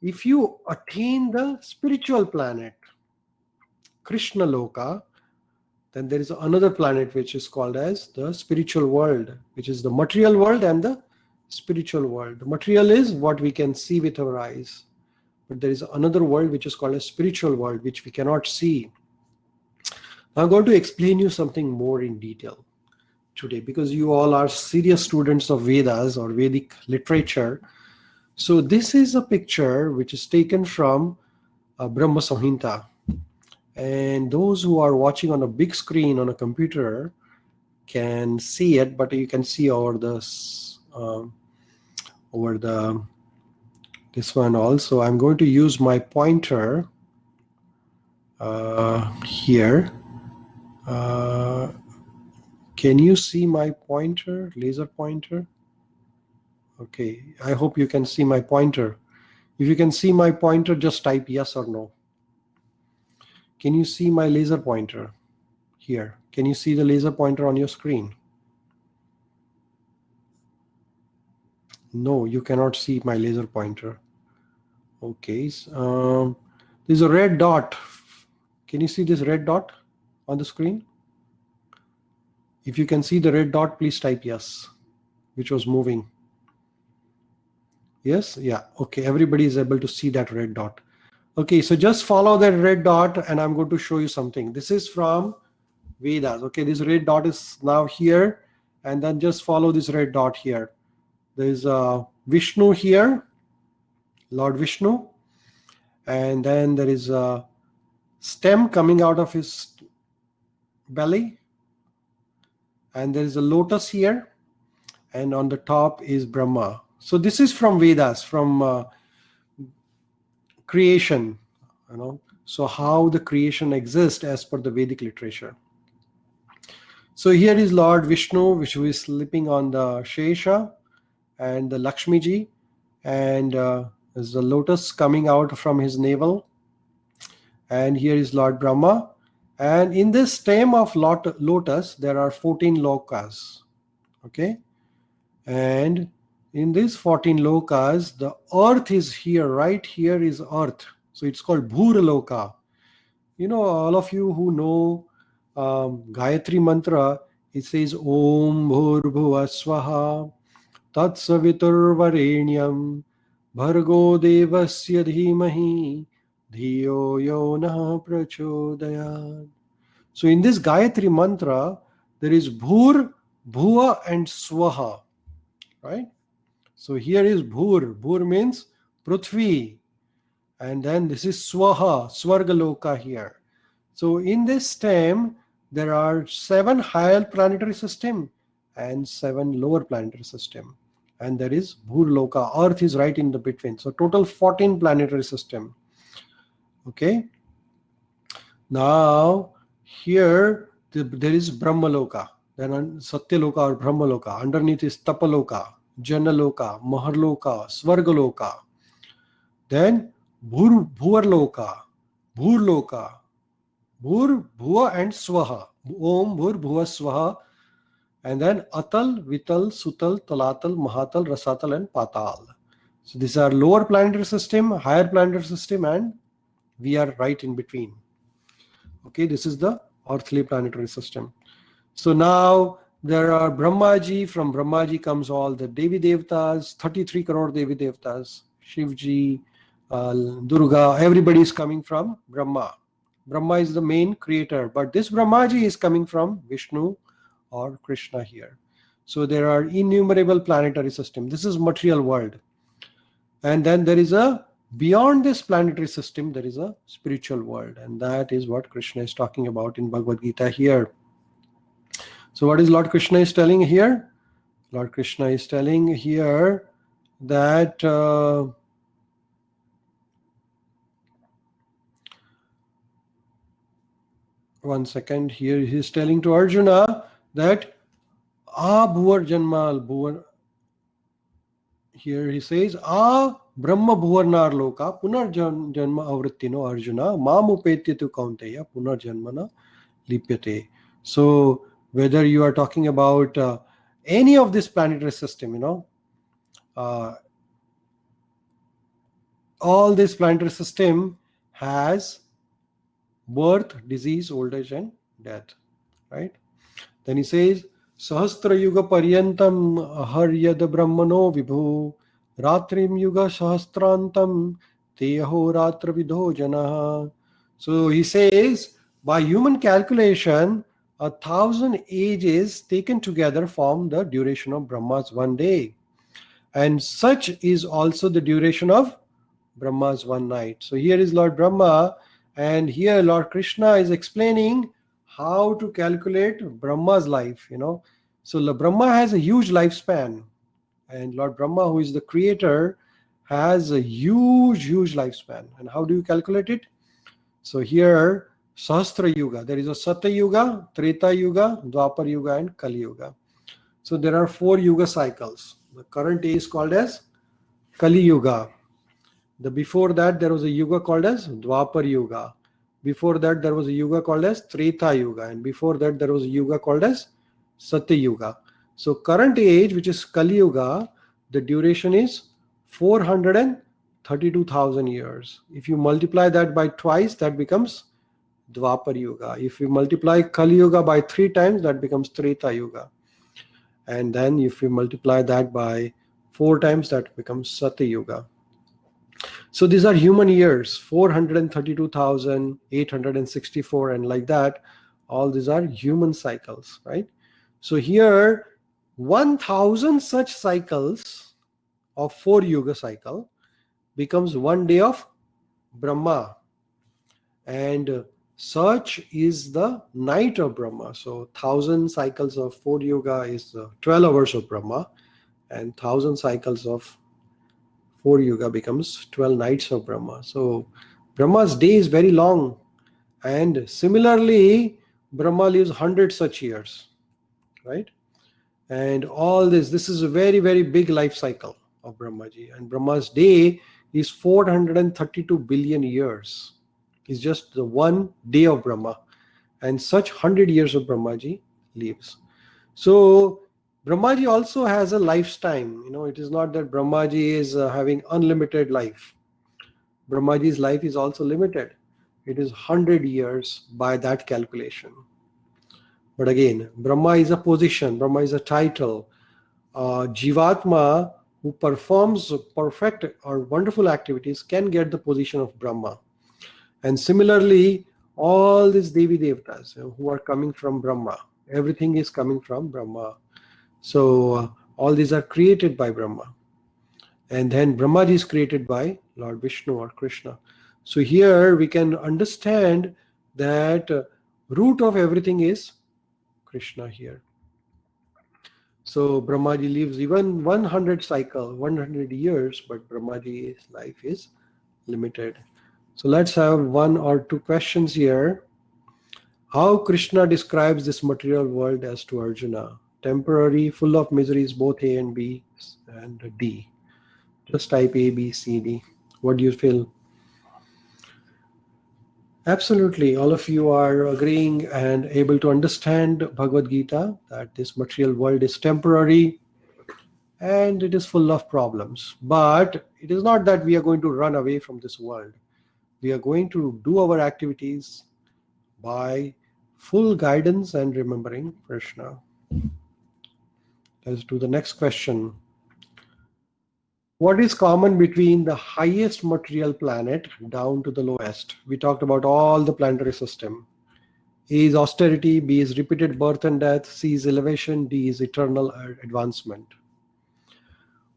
if you attain the spiritual planet, Krishna Loka, then there is another planet which is called as the spiritual world, which is the material world and the spiritual world. The material is what we can see with our eyes, but there is another world which is called a spiritual world, which we cannot see. I'm going to explain you something more in detail today, because you all are serious students of Vedas or Vedic literature. So this is a picture which is taken from Brahma Samhita. And those who are watching on a big screen on a computer can see it, but you can see over this this one also. I'm going to use my pointer here. Can you see my pointer, laser pointer? Okay, I hope you can see my pointer. If you can see my pointer, just type yes or no. Can you see my laser pointer here? Can you see the laser pointer on your screen? No, you cannot see my laser pointer. Okay, there's a red dot. Can you see this red dot on the screen? If you can see the red dot, please type yes, which was moving. Yes, yeah, okay, everybody is able to see that red dot. Okay, so just follow that red dot and I'm going to show you something. This is from Vedas. Okay, this red dot is now here, and then just follow this red dot here. There is Vishnu here, Lord Vishnu, and then there is a stem coming out of his belly, and there is a lotus here, and on the top is Brahma. So this is from Vedas, from creation, so how the creation exists as per the Vedic literature. So here is Lord Vishnu, which is sleeping on the Shesha, and the Lakshmi ji, and there's the lotus coming out from his navel, and here is Lord Brahma, and in this stem of lotus there are 14 lokas. Okay, and in these 14 lokas, the earth is here, right here is earth, so it's called Bhuraloka. All of you who know Gayatri mantra, it says Om Bhurbhuva Swaha Tatsaviturvarenyam Bhargo Devasya Dhimahi Dhiyo Yonah Prachodayat. So in this Gayatri mantra, there is Bhur, Bhuva and Swaha, right? So here is Bhur. Bhur means Prithvi. And then this is Swaha, Swargaloka here. So in this stem, there are 7 higher planetary system and 7 lower planetary system. And there is Bhurloka. Earth is right in the between. So total 14 planetary system. Okay. Now here there is Brahmaloka. Then Satyaloka or Brahmaloka. Underneath is Tapaloka, Janaloka, Maharloka, Swargaloka. Then Bhuvarloka, Bhurloka, Bhur, Bhuva and Swaha. Om Bhur Bhuva Swaha, and then Atal, Vital, Sutal, Talatal, Mahatal, Rasatal, and Patal. So these are lower planetary system, higher planetary system, and we are right in between. Okay, this is the earthly planetary system. So now there are Brahmaji. From Brahmaji comes all the Devi Devtas, 33 crore Devi Devtas, Shivji, Durga. Everybody is coming from Brahma. Brahma is the main creator, but this Brahmaji is coming from Vishnu or Krishna here. So there are innumerable planetary systems. This is material world. And then there is a, beyond this planetary system, there is a spiritual world. And that is what Krishna is talking about in Bhagavad Gita here. So what is Lord Krishna is telling here? Lord Krishna is telling here that one second, here he is telling to Arjuna that bhuvar janmal bhuvar, here he says brahma bhuvarnar loka punar janma avrittino Arjuna mamupetya tu kaunteya punar janmana lipyate. So whether you are talking about any of this planetary system, all this planetary system has birth, disease, old age, and death, right? Then he says, Sahasra Yuga Paryantam Haryad Brahmano Vibhu Ratrim Yuga Sahastrantam Teyaho Ratra Vidho Janaha. So he says, by human calculation, 1,000 ages taken together form the duration of Brahma's one day. And such is also the duration of Brahma's one night. So here is Lord Brahma, and here Lord Krishna is explaining how to calculate Brahma's life. So Brahma has a huge lifespan, and Lord Brahma, who is the creator, has a huge lifespan. And how do you calculate it? So here, Sahasra Yuga, there is a Satya Yuga, Treta Yuga, Dwapar Yuga, and Kali Yuga. So there are 4 Yuga cycles. The current age is called as Kali Yuga. Before that, there was a Yuga called as Dwapar Yuga. Before that, there was a Yuga called as Treta Yuga. And before that, there was a Yuga called as Satya Yuga. So current age, which is Kali Yuga, the duration is 432,000 years. If you multiply that by twice, that becomes Dwapar Yuga. If you multiply Kali Yuga by 3 times, that becomes Treta Yuga. And then if you multiply that by 4 times, that becomes Satya Yuga. So these are human years, 432,864, and like that. All these are human cycles, right? So here, 1,000 such cycles of 4 Yuga cycle becomes 1 day of Brahma. And such is the night of Brahma. So 1,000 cycles of 4 Yuga is 12 hours of Brahma, and 1,000 cycles of 4 Yuga becomes 12 nights of Brahma. So Brahma's day is very long. And similarly, Brahma lives 100 such years, right? And all this is a very, very big life cycle of Brahmaji. And Brahma's day is 432 billion years. It's just the one day of Brahma. And such 100 years of Brahmaji lives. So Brahmaji also has a lifetime. It is not that Brahmaji is having unlimited life. Brahmaji's life is also limited. It is 100 years by that calculation. But again, Brahma is a position, Brahma is a title. Jivatma, who performs perfect or wonderful activities, can get the position of Brahma. And similarly, all these Devi Devtas who are coming from Brahma, everything is coming from Brahma. So all these are created by Brahma. And then Brahmaji is created by Lord Vishnu or Krishna. So here we can understand that root of everything is Krishna here. So Brahmaji lives even 100 cycle, 100 years, but Brahmaji's life is limited. So let's have 1 or 2 questions here. How Krishna describes this material world as to Arjuna? Temporary, full of miseries, both A and B and D. Just type A, B, C, D. What do you feel? Absolutely. All of you are agreeing and able to understand Bhagavad Gita, that this material world is temporary and it is full of problems. But it is not that we are going to run away from this world. We are going to do our activities by full guidance and remembering Krishna. Let's do the next question. What is common between the highest material planet down to the lowest? We talked about all the planetary system. A is austerity, B is repeated birth and death, C is elevation, D is eternal advancement.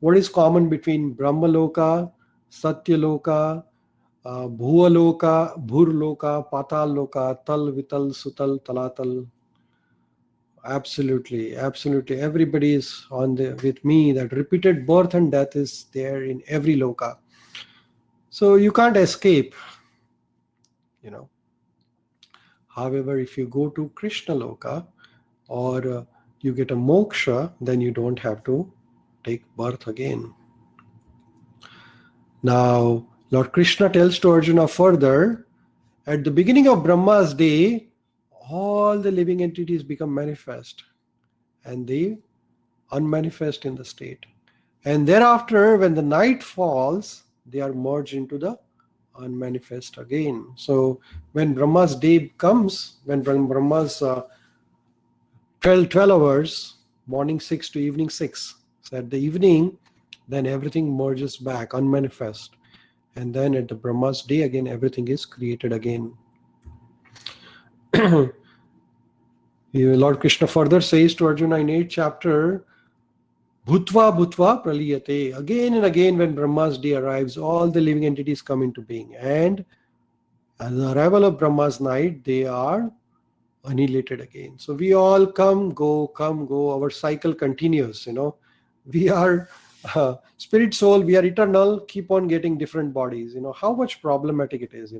What is common between Brahmaloka, Satyaloka, Bhuvaloka, Bhurloka, Patalloka, Tal, Vital, Sutal, Talatal? Absolutely, absolutely. Everybody is with me that repeated birth and death is there in every loka. So you can't escape, However, if you go to Krishna loka or you get a moksha, then you don't have to take birth again. Now, Lord Krishna tells to Arjuna further, at the beginning of Brahma's day, all the living entities become manifest and they unmanifest in the state. And thereafter, when the night falls, they are merged into the unmanifest again. So when Brahma's day comes, when Brahma's 12 hours, morning 6 to evening 6, so at the evening, then everything merges back, unmanifest. And then at the Brahma's day again, everything is created again. Lord Krishna further says to Arjuna in 8th chapter, Bhutva Bhutva Praliyate. Again and again, when Brahma's day arrives, all the living entities come into being. And at the arrival of Brahma's night, they are annihilated again. So we all come, go. Our cycle continues, We are spirit, soul, we are eternal, keep on getting different bodies. How much problematic it is,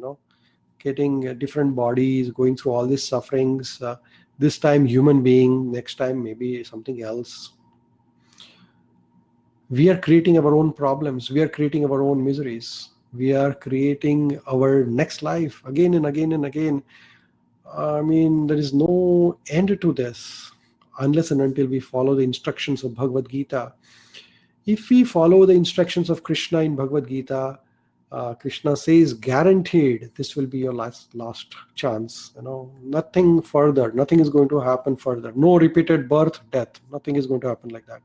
getting different bodies, going through all these sufferings. This time human being, next time maybe something else. We are creating our own problems. We are creating our own miseries. We are creating our next life again and again and again. There is no end to this unless and until we follow the instructions of Bhagavad Gita. If we follow the instructions of Krishna in Bhagavad Gita, Krishna says, guaranteed, this will be your last chance. Nothing further. Nothing is going to happen further. No repeated birth, death. Nothing is going to happen like that.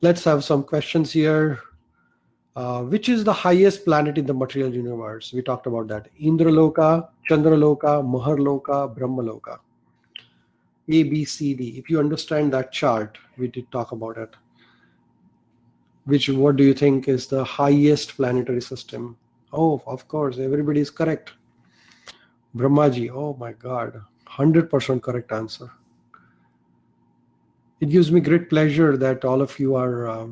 Let's have some questions here. Which is the highest planet in the material universe? We talked about that. Indraloka, Chandraloka, Maharloka, Brahmaloka. A, B, C, D. If you understand that chart, we did talk about it. What do you think is the highest planetary system? Oh, of course, everybody is correct. Brahmaji, oh my God, 100% correct answer. It gives me great pleasure that all of you are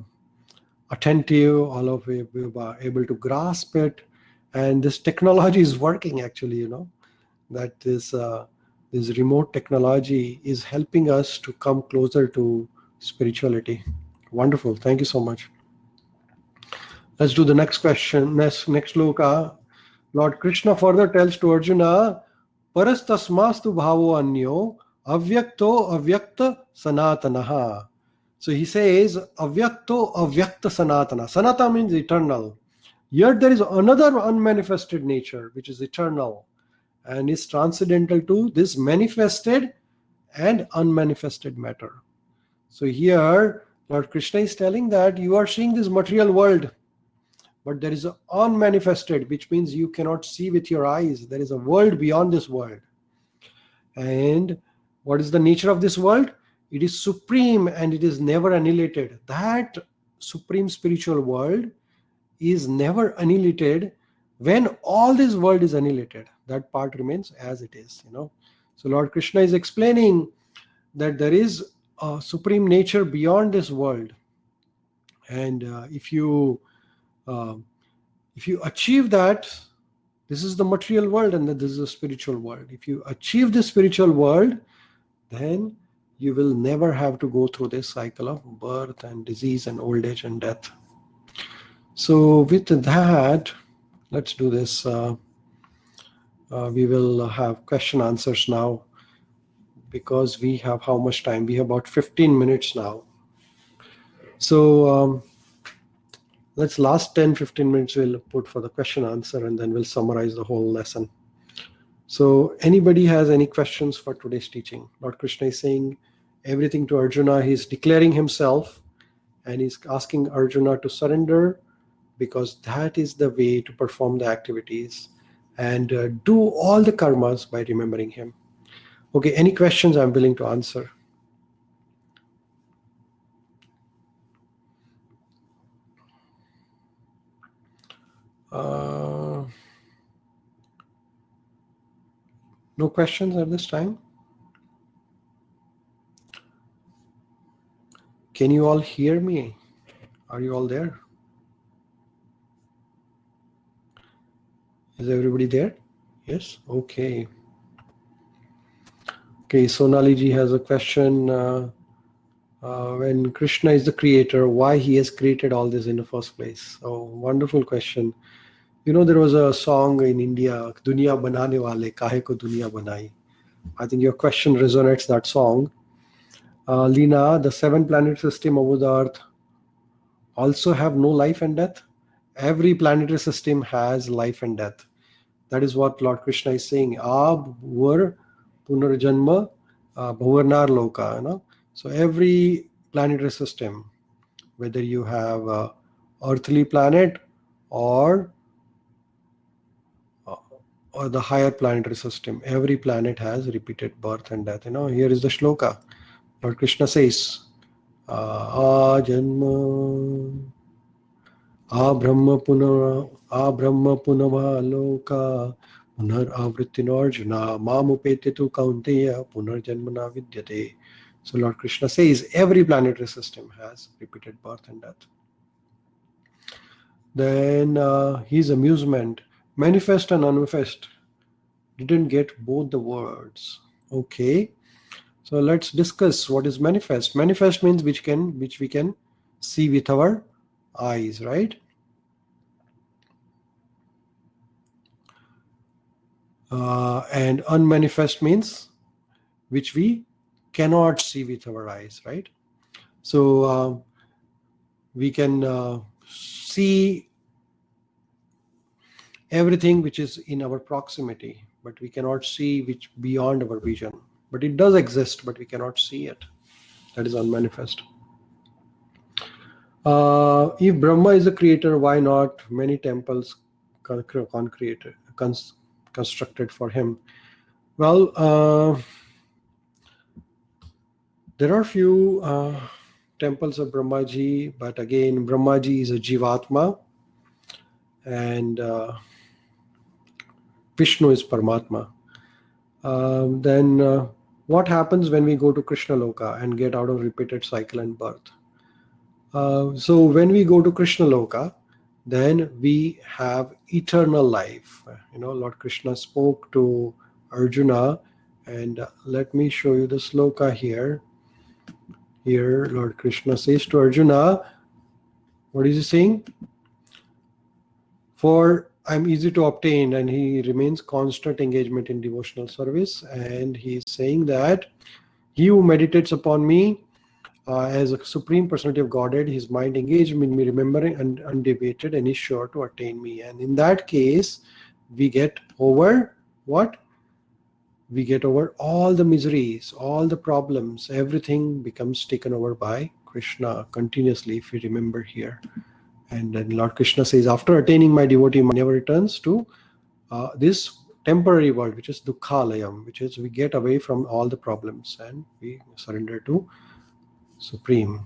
attentive, all of you are able to grasp it. And this technology is working actually, that this remote technology is helping us to come closer to spirituality. Wonderful. Thank you so much. Let's do the next question. Next loka. Lord Krishna further tells to Arjuna, Parastasmastu bhavo anyo avyakto avyakta sanatanaha. So he says, avyakto avyakta sanatana. Sanatana means eternal. Yet there is another unmanifested nature which is eternal and is transcendental to this manifested and unmanifested matter. So here Lord Krishna is telling that you are seeing this material world, but there is an unmanifested, which means you cannot see with your eyes. There is a world beyond this world. And what is the nature of this world? It is supreme and it is never annihilated. That supreme spiritual world is never annihilated. When all this world is annihilated, that part remains as it is. So Lord Krishna is explaining that there is a supreme nature beyond this world. And if you achieve that, this is the material world and this is the spiritual world. If you achieve the spiritual world, then you will never have to go through this cycle of birth and disease and old age and death. So with that, let's do this. We will have question answers now, because we have how much time? We have about 15 minutes now. So let's last 10-15 minutes we'll put for the question answer, and then we'll summarize the whole lesson. So anybody has any questions for today's teaching? Lord Krishna is saying everything to Arjuna. He's declaring himself, and he's asking Arjuna to surrender, because that is the way to perform the activities and do all the karmas by remembering him. Okay, any questions? I'm willing to answer. No questions at this time? Can you all hear me? Are you all there? Is everybody there? Yes? Okay. Okay, Sonali ji has a question. When Krishna is the creator, why he has created all this in the first place? Oh, wonderful question. You know, there was a song in India, Duniya Banane Wale, Kahe Ko Duniya Banai. I think your question resonates that song. Lina, the 7 planet system over the earth also have no life and death? Every planetary system has life and death. That is what Lord Krishna is saying. Abhur punarjanma bhuvarnar loka. You know? So every planetary system, whether you have a earthly planet or the higher planetary system, every planet has repeated birth and death. You know, here is the shloka. Lord Krishna says, Ajanma Abrahma punavaloka punar avrittinorjuna mamupetitu kaunteya punarjanmana vidyate. So Lord Krishna says every planetary system has repeated birth and death. Then his amusement, manifest and unmanifest, didn't get both the words. Okay, so let's discuss what is manifest. Manifest means which we can see with our eyes, right? And unmanifest means which we cannot see with our eyes, right? So we can see everything which is in our proximity, but we cannot see which beyond our vision. But it does exist, but we cannot see it. That is unmanifest. If Brahma is the creator, why not many temples constructed for him? Well, there are few temples of Brahmaji, but again, Brahmaji is a Jivatma, and Vishnu is Paramatma. Then what happens when we go to Krishna Loka and get out of repeated cycle and birth? So when we go to Krishna Loka, then we have eternal life. You know, Lord Krishna spoke to Arjuna, and let me show you the sloka here. Here, Lord Krishna says to Arjuna, what is he saying? For I'm easy to obtain, and he remains constant engagement in devotional service. And he is saying that he who meditates upon me as a supreme personality of Godhead, his mind engaged in me, remembering and undeviated, and is sure to attain me. And in that case, we get over what? We get over all the miseries, all the problems, everything becomes taken over by Krishna continuously, if we remember here. And then Lord Krishna says, after attaining my devotee, my never returns to this temporary world, which is Dukkhalayam, which is we get away from all the problems and we surrender to Supreme.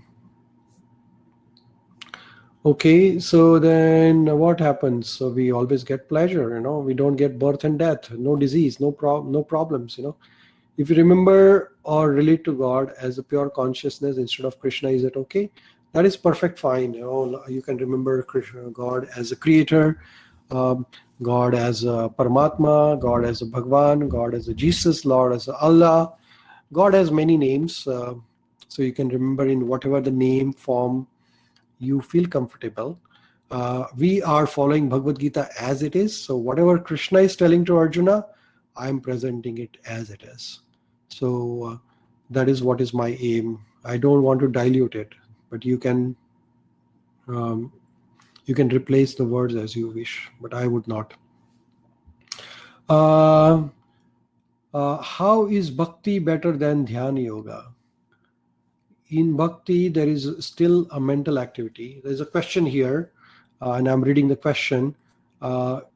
Okay, so then what happens? So we always get pleasure, you know, we don't get birth and death, no disease, no problems, you know. If you remember or relate to God as a pure consciousness instead of Krishna, is it okay? That is perfect, fine. You know, you can remember Krishna, God as a creator, God as a Paramatma, God as a Bhagwan, God as a Jesus, Lord as a Allah. God has many names, so you can remember in whatever the name form you feel comfortable. We are following Bhagavad Gita as it is. So whatever Krishna is telling to Arjuna, I am presenting it as it is. So that is what is my aim. I don't want to dilute it, but um, you can replace the words as you wish, but I would not. How is bhakti better than dhyana yoga? In bhakti, there is still a mental activity. There's a question here, and I'm reading the question.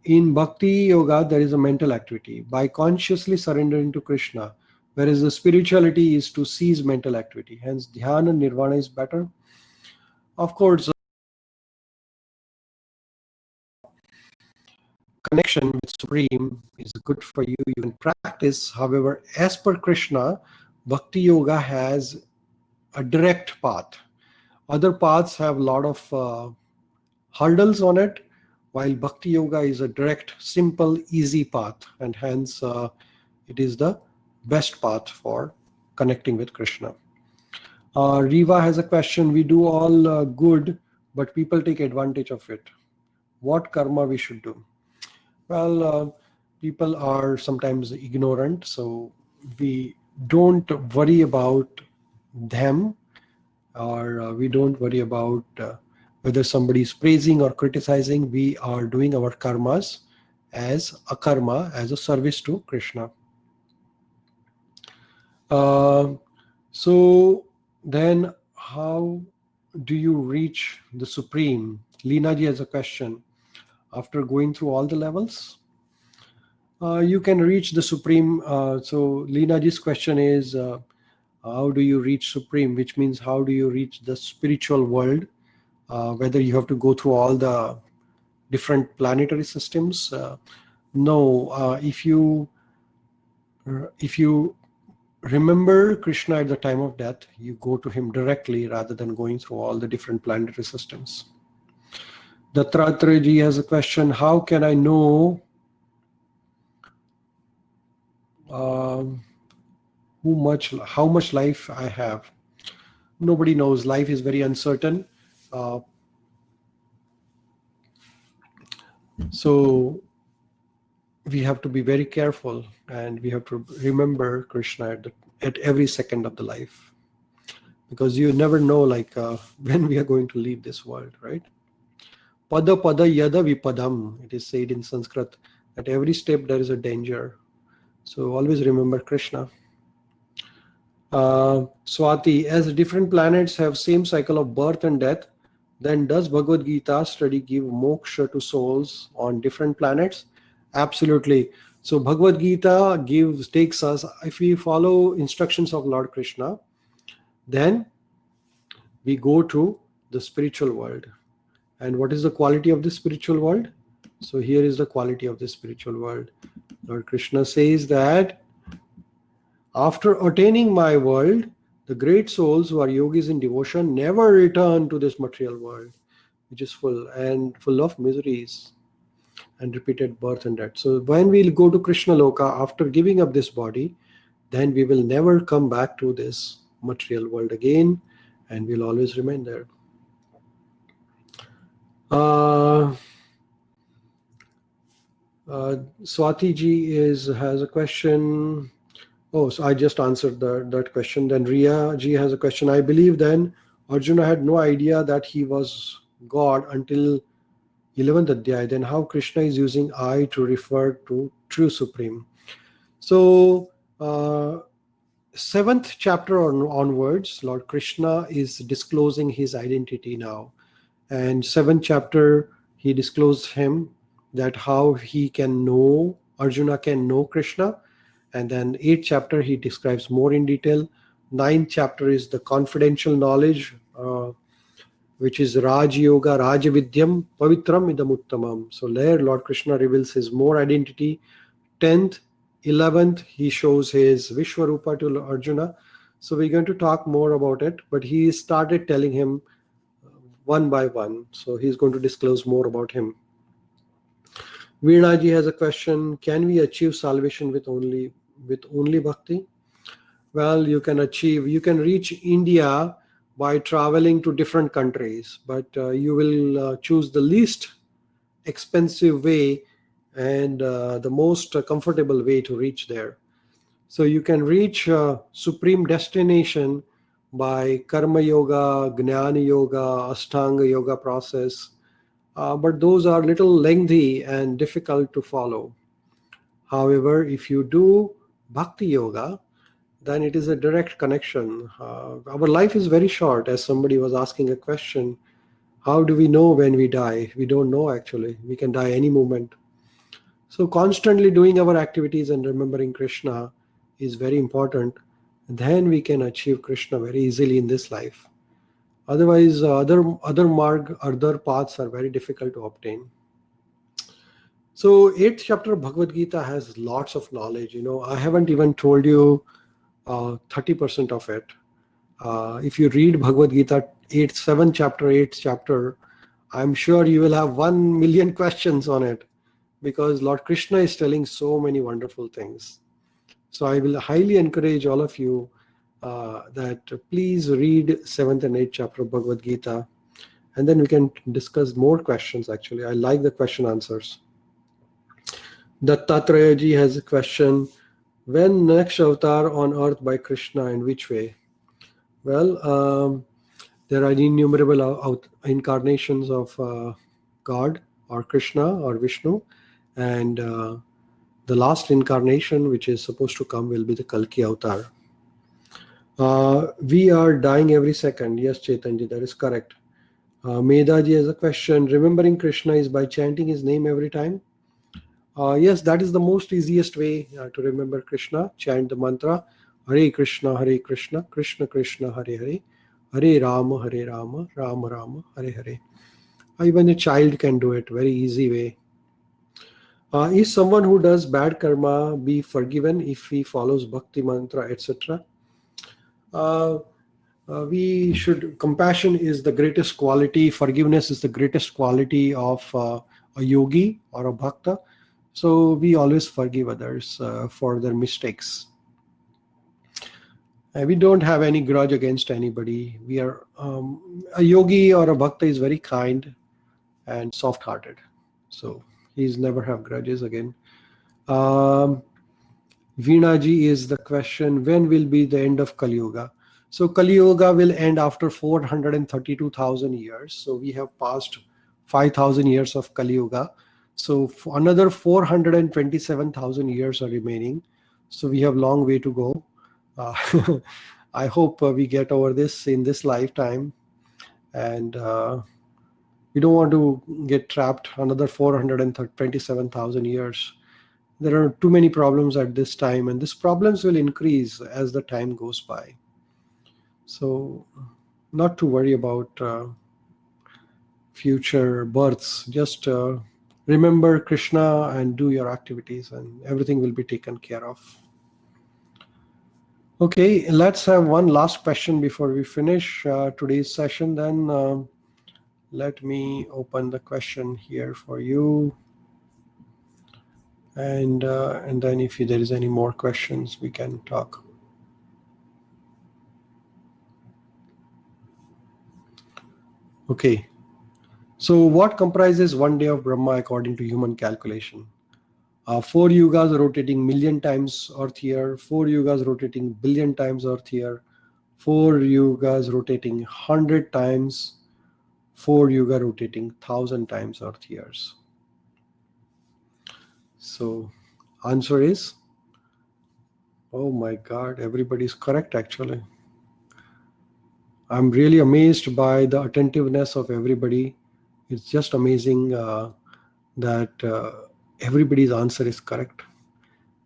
In bhakti yoga, there is a mental activity by consciously surrendering to Krishna, whereas the spirituality is to cease mental activity. Hence, dhyana and nirvana is better. Of course, connection with Supreme is good for you. You can practice. However, as per Krishna, bhakti yoga has a direct path. Other paths have a lot of hurdles on it, while bhakti yoga is a direct, simple, easy path, and hence it is the best path for connecting with Krishna. Riva has a question. We do all good, but people take advantage of it. What karma we should do? Well, people are sometimes ignorant, so we don't worry about them, or we don't worry about whether somebody is praising or criticizing. We are doing our karmas as a karma, as a service to Krishna. So then how do you reach the Supreme? Leena ji has a question. After going through all the levels, you can reach the Supreme. So Leena ji's question is, how do you reach Supreme? Which means how do you reach the spiritual world? Whether you have to go through all the different planetary systems. No, if you remember Krishna at the time of death, you go to him directly rather than going through all the different planetary systems. Dattatreya ji has a question. How can I know how much life I have? Nobody knows. Life is very uncertain. So we have to be very careful, and we have to remember Krishna at every second of the life, because you never know when we are going to leave this world, right? Pada pada yada vipadam, it is said in Sanskrit. At every step there is a danger. So always remember Krishna. Swati, as different planets have same cycle of birth and death, then does Bhagavad Gita study give moksha to souls on different planets? Absolutely. So Bhagavad Gita takes us, if we follow instructions of Lord Krishna, then we go to the spiritual world. And what is the quality of the spiritual world? So here is the quality of the spiritual world. Lord Krishna says that after attaining my world, the great souls who are yogis in devotion never return to this material world, which is full of miseries and repeated birth and death. So when we'll go to Krishna Loka after giving up this body, then we will never come back to this material world again, and we'll always remain there. Swati ji has a question. Oh, so I just answered that question. Then Riya ji has a question. I believe then Arjuna had no idea that he was God until 11th Adhyay. Then how Krishna is using I to refer to true Supreme? So 7th chapter onwards, Lord Krishna is disclosing his identity now. And 7th chapter, he disclosed him that how he can know, Arjuna can know Krishna. And then 8th chapter, he describes more in detail. 9th chapter is the confidential knowledge, which is Raj Yoga, Raj Vidyam, Pavitram Idam Uttamam. So there, Lord Krishna reveals his more identity. 10th, 11th, he shows his Vishwarupa to Arjuna. So we're going to talk more about it, but he started telling him one by one. So he's going to disclose more about him. Veernaji has a question. Can we achieve salvation with only bhakti? Well, you can reach India by traveling to different countries, but you will choose the least expensive way and the most comfortable way to reach there. So you can reach supreme destination by karma yoga, jnana yoga, ashtanga yoga process, but those are little lengthy and difficult to follow. However, if you do bhakti yoga, then it is a direct connection. Our life is very short, as somebody was asking a question. How do we know when we die? We don't know actually. We can die any moment. So constantly doing our activities and remembering Krishna is very important. Then we can achieve Krishna very easily in this life. Otherwise, other paths are very difficult to obtain. So, eighth chapter of Bhagavad Gita has lots of knowledge. I haven't even told you 30% of it. If you read Bhagavad Gita, 8th chapter, I'm sure you will have 1 million questions on it, because Lord Krishna is telling so many wonderful things. So I will highly encourage all of you that please read 7th and 8th chapter of Bhagavad Gita, and then we can discuss more questions. Actually, I like the question answers. Dattatreya ji has a question: when next avatar on earth by Krishna, and which way? Well, there are innumerable incarnations of God or Krishna or Vishnu, and the last incarnation which is supposed to come will be the Kalki avatar. We are dying every second. Yes, Chetanji, that is correct. Medaji has a question: remembering Krishna is by chanting his name every time? Yes, that is the most easiest way to remember Krishna. Chant the mantra Hare Krishna, Krishna Krishna, Hare Hare, Hare Rama, Rama Rama, Hare Hare. Even a child can do it. Very easy way. Is someone who does bad karma be forgiven if he follows bhakti mantra, etc.? We should. Compassion is the greatest quality. Forgiveness is the greatest quality of a yogi or a bhakta. So we always forgive others for their mistakes. We don't have any grudge against anybody. We are a yogi or a bhakta is very kind and soft-hearted. So he's never have grudges again. Veena ji is the question: when will be the end of Kali Yuga? So Kali Yuga will end after 432,000 years. So we have passed 5,000 years of Kali Yuga. So another 427,000 years are remaining. So we have long way to go. I hope we get over this in this lifetime, and we don't want to get trapped another 427,000 years. There are too many problems at this time, and these problems will increase as the time goes by. So not to worry about future births. Just remember Krishna and do your activities, and everything will be taken care of. Okay, let's have one last question before we finish today's session. Then let me open the question here for you. And then if there is any more questions, we can talk. Okay. So what comprises one day of Brahma according to human calculation? 4 yugas rotating million times Earth here, 4 yugas rotating billion times Earth here, 4 yugas rotating 100 times, 4 yuga rotating 1,000 times Earth years. So answer is, oh my God, everybody's correct actually. I'm really amazed by the attentiveness of everybody. It's just amazing that everybody's answer is correct.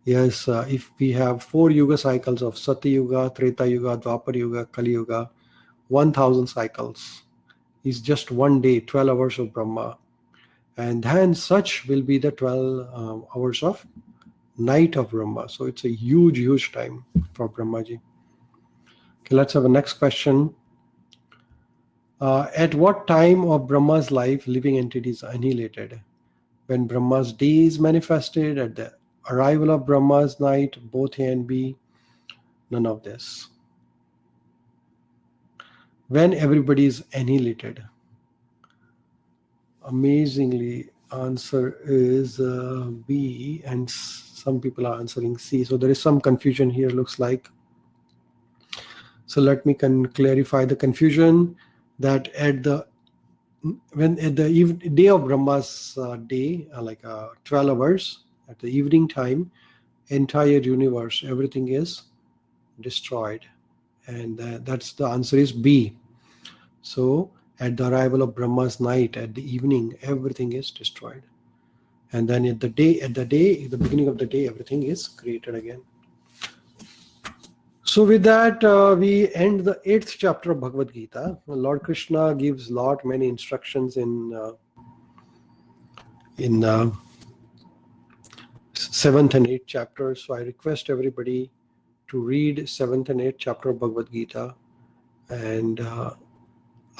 Yes, if we have 4 yuga cycles of Satya Yuga, Treta Yuga, Dwapar Yuga, Kali Yuga, 1,000 cycles is just one day, 12 hours of Brahma. And then such will be the 12 hours of night of Brahma. So it's a huge, huge time for Brahmaji. Okay, let's have a next question. At what time of Brahma's life living entities annihilated? When Brahma's day is manifested, at the arrival of Brahma's night, both A and B, none of this. when everybody is annihilated. Amazingly, answer is B, and some people are answering C. So there is some confusion here, looks like. So let me clarify the confusion, that at the day of Brahma's day, like 12 hours at the evening time, entire universe, everything is destroyed, and that's the answer is B. So at the arrival of Brahma's night, at the evening, everything is destroyed, and then at the beginning of the day, everything is created again. So with that, we end the 8th chapter of Bhagavad Gita. Lord Krishna gives many instructions in 7th and 8th chapters. So I request everybody to read 7th and 8th chapter of Bhagavad Gita and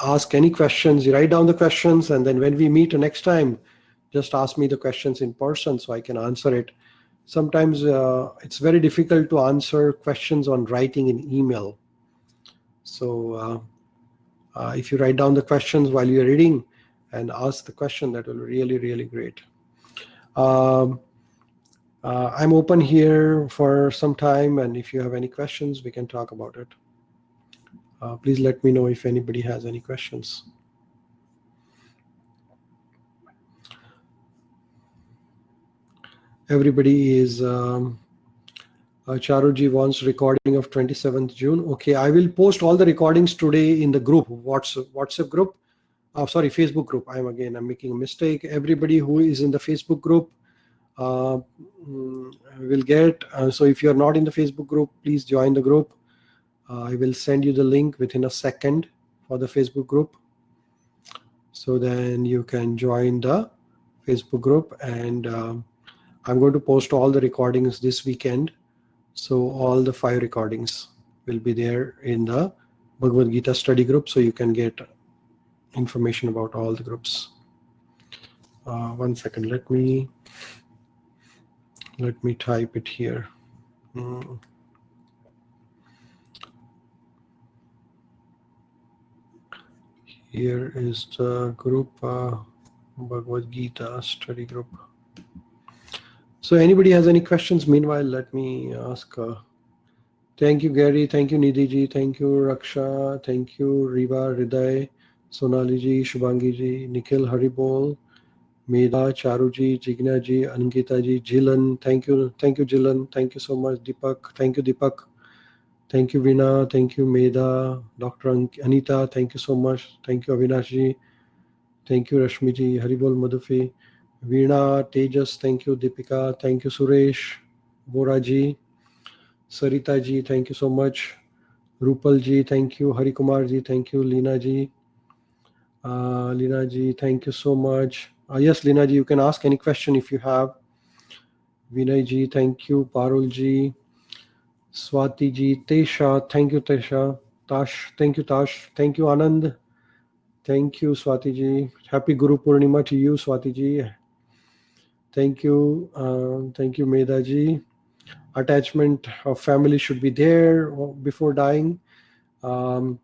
ask any questions. You write down the questions, and then when we meet next time, just ask me the questions in person so I can answer it. Sometimes it's very difficult to answer questions on writing in email. So if you write down the questions while you're reading and ask the question, that will be really, really great. I'm open here for some time, and if you have any questions, we can talk about it. Please let me know if anybody has any questions. Everybody is... Charuji wants recording of 27th June. Okay, I will post all the recordings today in the group, WhatsApp group. Facebook group. I'm making a mistake. Everybody who is in the Facebook group will get. So if you're not in the Facebook group, please join the group. I will send you the link within a second for the Facebook group. So then you can join the Facebook group, and I'm going to post all the recordings this weekend. So all the 5 recordings will be there in the Bhagavad Gita study group, so you can get information about all the groups. 1 second, let me type it here. Here is the group, Bhagavad Gita study group. So anybody has any questions? Meanwhile, let me ask. Thank you, Gary. Thank you, Nidhi-ji. Thank you, Raksha. Thank you, Riva, Hriday, Sonali-ji, Shubhangi-ji, Nikhil, Haribol, Medha, Charuji, Jigna-ji, Ankita-ji, Jilan. Thank you, Jilan. Thank you so much, Deepak. Thank you, Deepak. Thank you, Veena. Thank you, Medha. Dr. Anita, thank you so much. Thank you, Avinash-ji. Thank you, Rashmi-ji. Haribol, Madhufi. Veena, Tejas, thank you, Deepika. Thank you, Suresh. Bora-ji. Sarita ji, thank you so much. Rupal ji, thank you. Hari Kumar ji, thank you. Leena ji. Leena ji, thank you so much. Yes, Leena ji, you can ask any question if you have. Vinay ji, thank you. Parul ji. Swati ji. Tesha, thank you, Tesha. Tash, thank you, Tash. Thank you, Anand. Thank you, Swati ji. Happy Guru Purnima to you, Swati ji. Thank you. Thank you, Medha ji. Attachment of family should be there before dying. I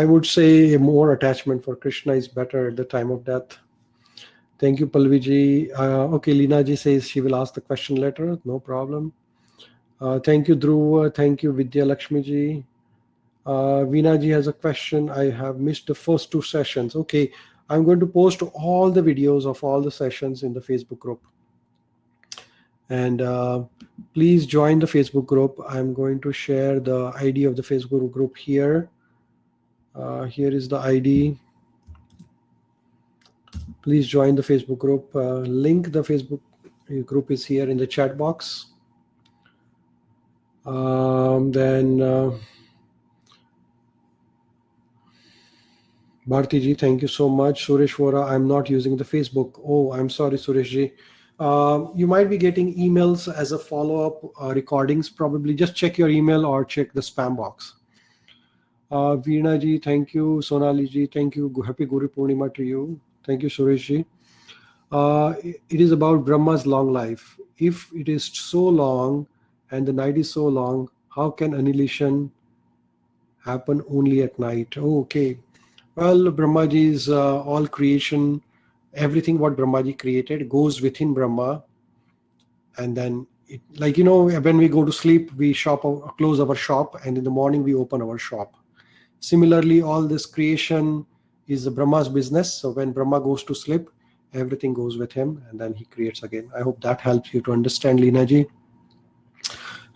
would say more attachment for Krishna is better at the time of death. Thank you, Palviji. Okay, Leena ji says she will ask the question later. No problem. Thank you, Dhruv. Thank you, Vidya Lakshmi ji. Veena ji has a question. I have missed the first 2 sessions. Okay, I'm going to post all the videos of all the sessions in the Facebook group. And please join the Facebook group. I'm going to share the ID of the Facebook group here. Here is the ID. Please join the Facebook group. Link the Facebook group is here in the chat box. Then Bharti ji, thank you so much. Suresh Vora, I'm not using the Facebook. Oh, I'm sorry, Suresh ji. You might be getting emails as a follow-up recordings. Probably just check your email or check the spam box. Veena ji, thank you. Sonali ji, thank you. Happy Guru Purnima to you. Thank you, Suresh ji. It is about Brahma's long life. If it is so long and the night is so long, how can annihilation happen only at night. Oh, okay. Well, Brahmaji's all creation, everything what Brahmaji created goes within Brahma, and then it, like when we go to sleep, we close our shop, and in the morning we open our shop. Similarly, all this creation is Brahma's business. So when Brahma goes to sleep, everything goes with him, and then he creates again. I hope that helps you to understand, Leena ji.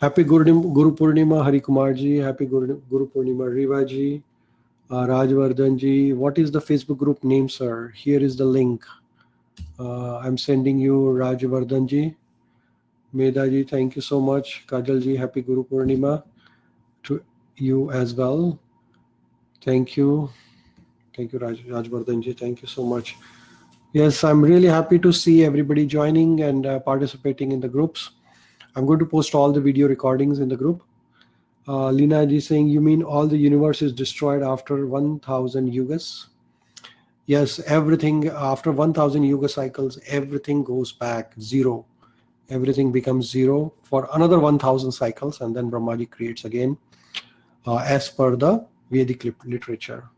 Happy Guru Purnima, Hari Kumar ji. Happy Guru Purnima, Riva ji. Rajvardhan ji. What is the Facebook group name, sir? Here is the link. I'm sending you, Rajvardhan ji. Meda ji, thank you so much. Kajal ji, happy Guru Purnima to you as well. Thank you. Thank you, Rajvardhan ji. Thank you so much. Yes, I'm really happy to see everybody joining and participating in the groups. I'm going to post all the video recordings in the group. Leena ji saying, you mean all the universe is destroyed after 1000 yugas? Yes, everything after 1000 yuga cycles, everything goes back zero. Everything becomes zero for another 1000 cycles, and then Brahmaji creates again as per the Vedic literature.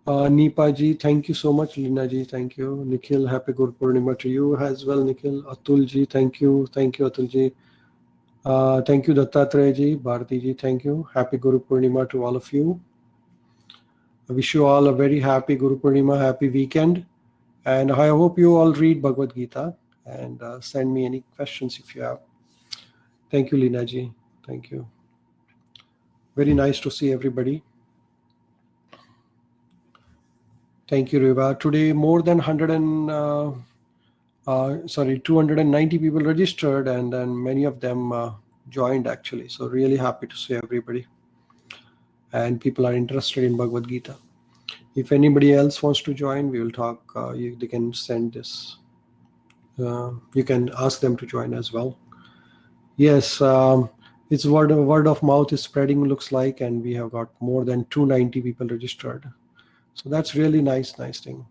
Nipa ji, thank you so much. Leena ji, thank you. Nikhil, happy Guru Purnima to you as well. Nikhil, Atul ji, thank you. Thank you, Atul ji. Thank you, Dattatreya ji. Bharati ji, thank you. Happy Guru Purnima to all of you. I wish you all a very happy Guru Purnima, happy weekend. And I hope you all read Bhagavad Gita and send me any questions if you have. Thank you, Leena ji. Thank you. Very nice to see everybody. Thank you, Riva. Today, more than 290 people registered, and then many of them joined actually. So really happy to see everybody. And people are interested in Bhagavad Gita. If anybody else wants to join, we will talk. They can send this. You can ask them to join as well. Yes, it's word of mouth is spreading, looks like, and we have got more than 290 people registered. So that's really nice thing.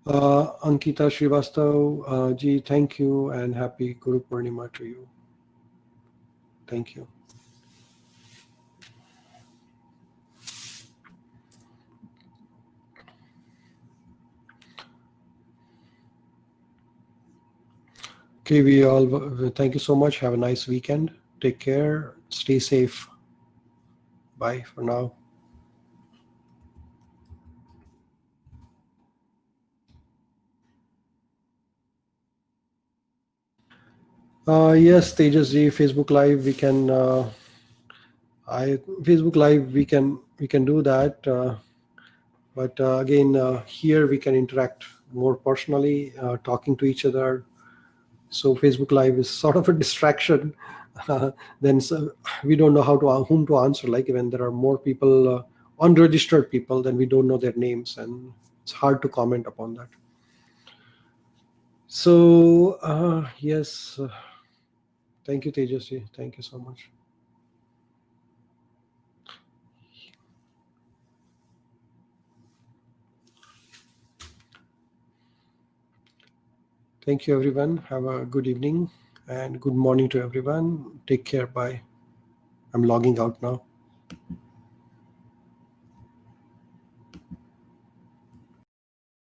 Ankita Srivastav ji, thank you, and happy Guru Purnima to you. Thank you. Okay, we all thank you so much. Have a nice weekend. Take care. Stay safe. Bye for now. Yes, Tejas ji, Facebook Live. We can. Facebook Live. We can do that. But again, here we can interact more personally, talking to each other. So Facebook Live is sort of a distraction. Then we don't know whom to answer. Like when there are more people, unregistered people, then we don't know their names, and it's hard to comment upon that. So yes, thank you, Tejasvi. Thank you so much. Thank you, everyone. Have a good evening and good morning to everyone. Take care. Bye. I'm logging out now.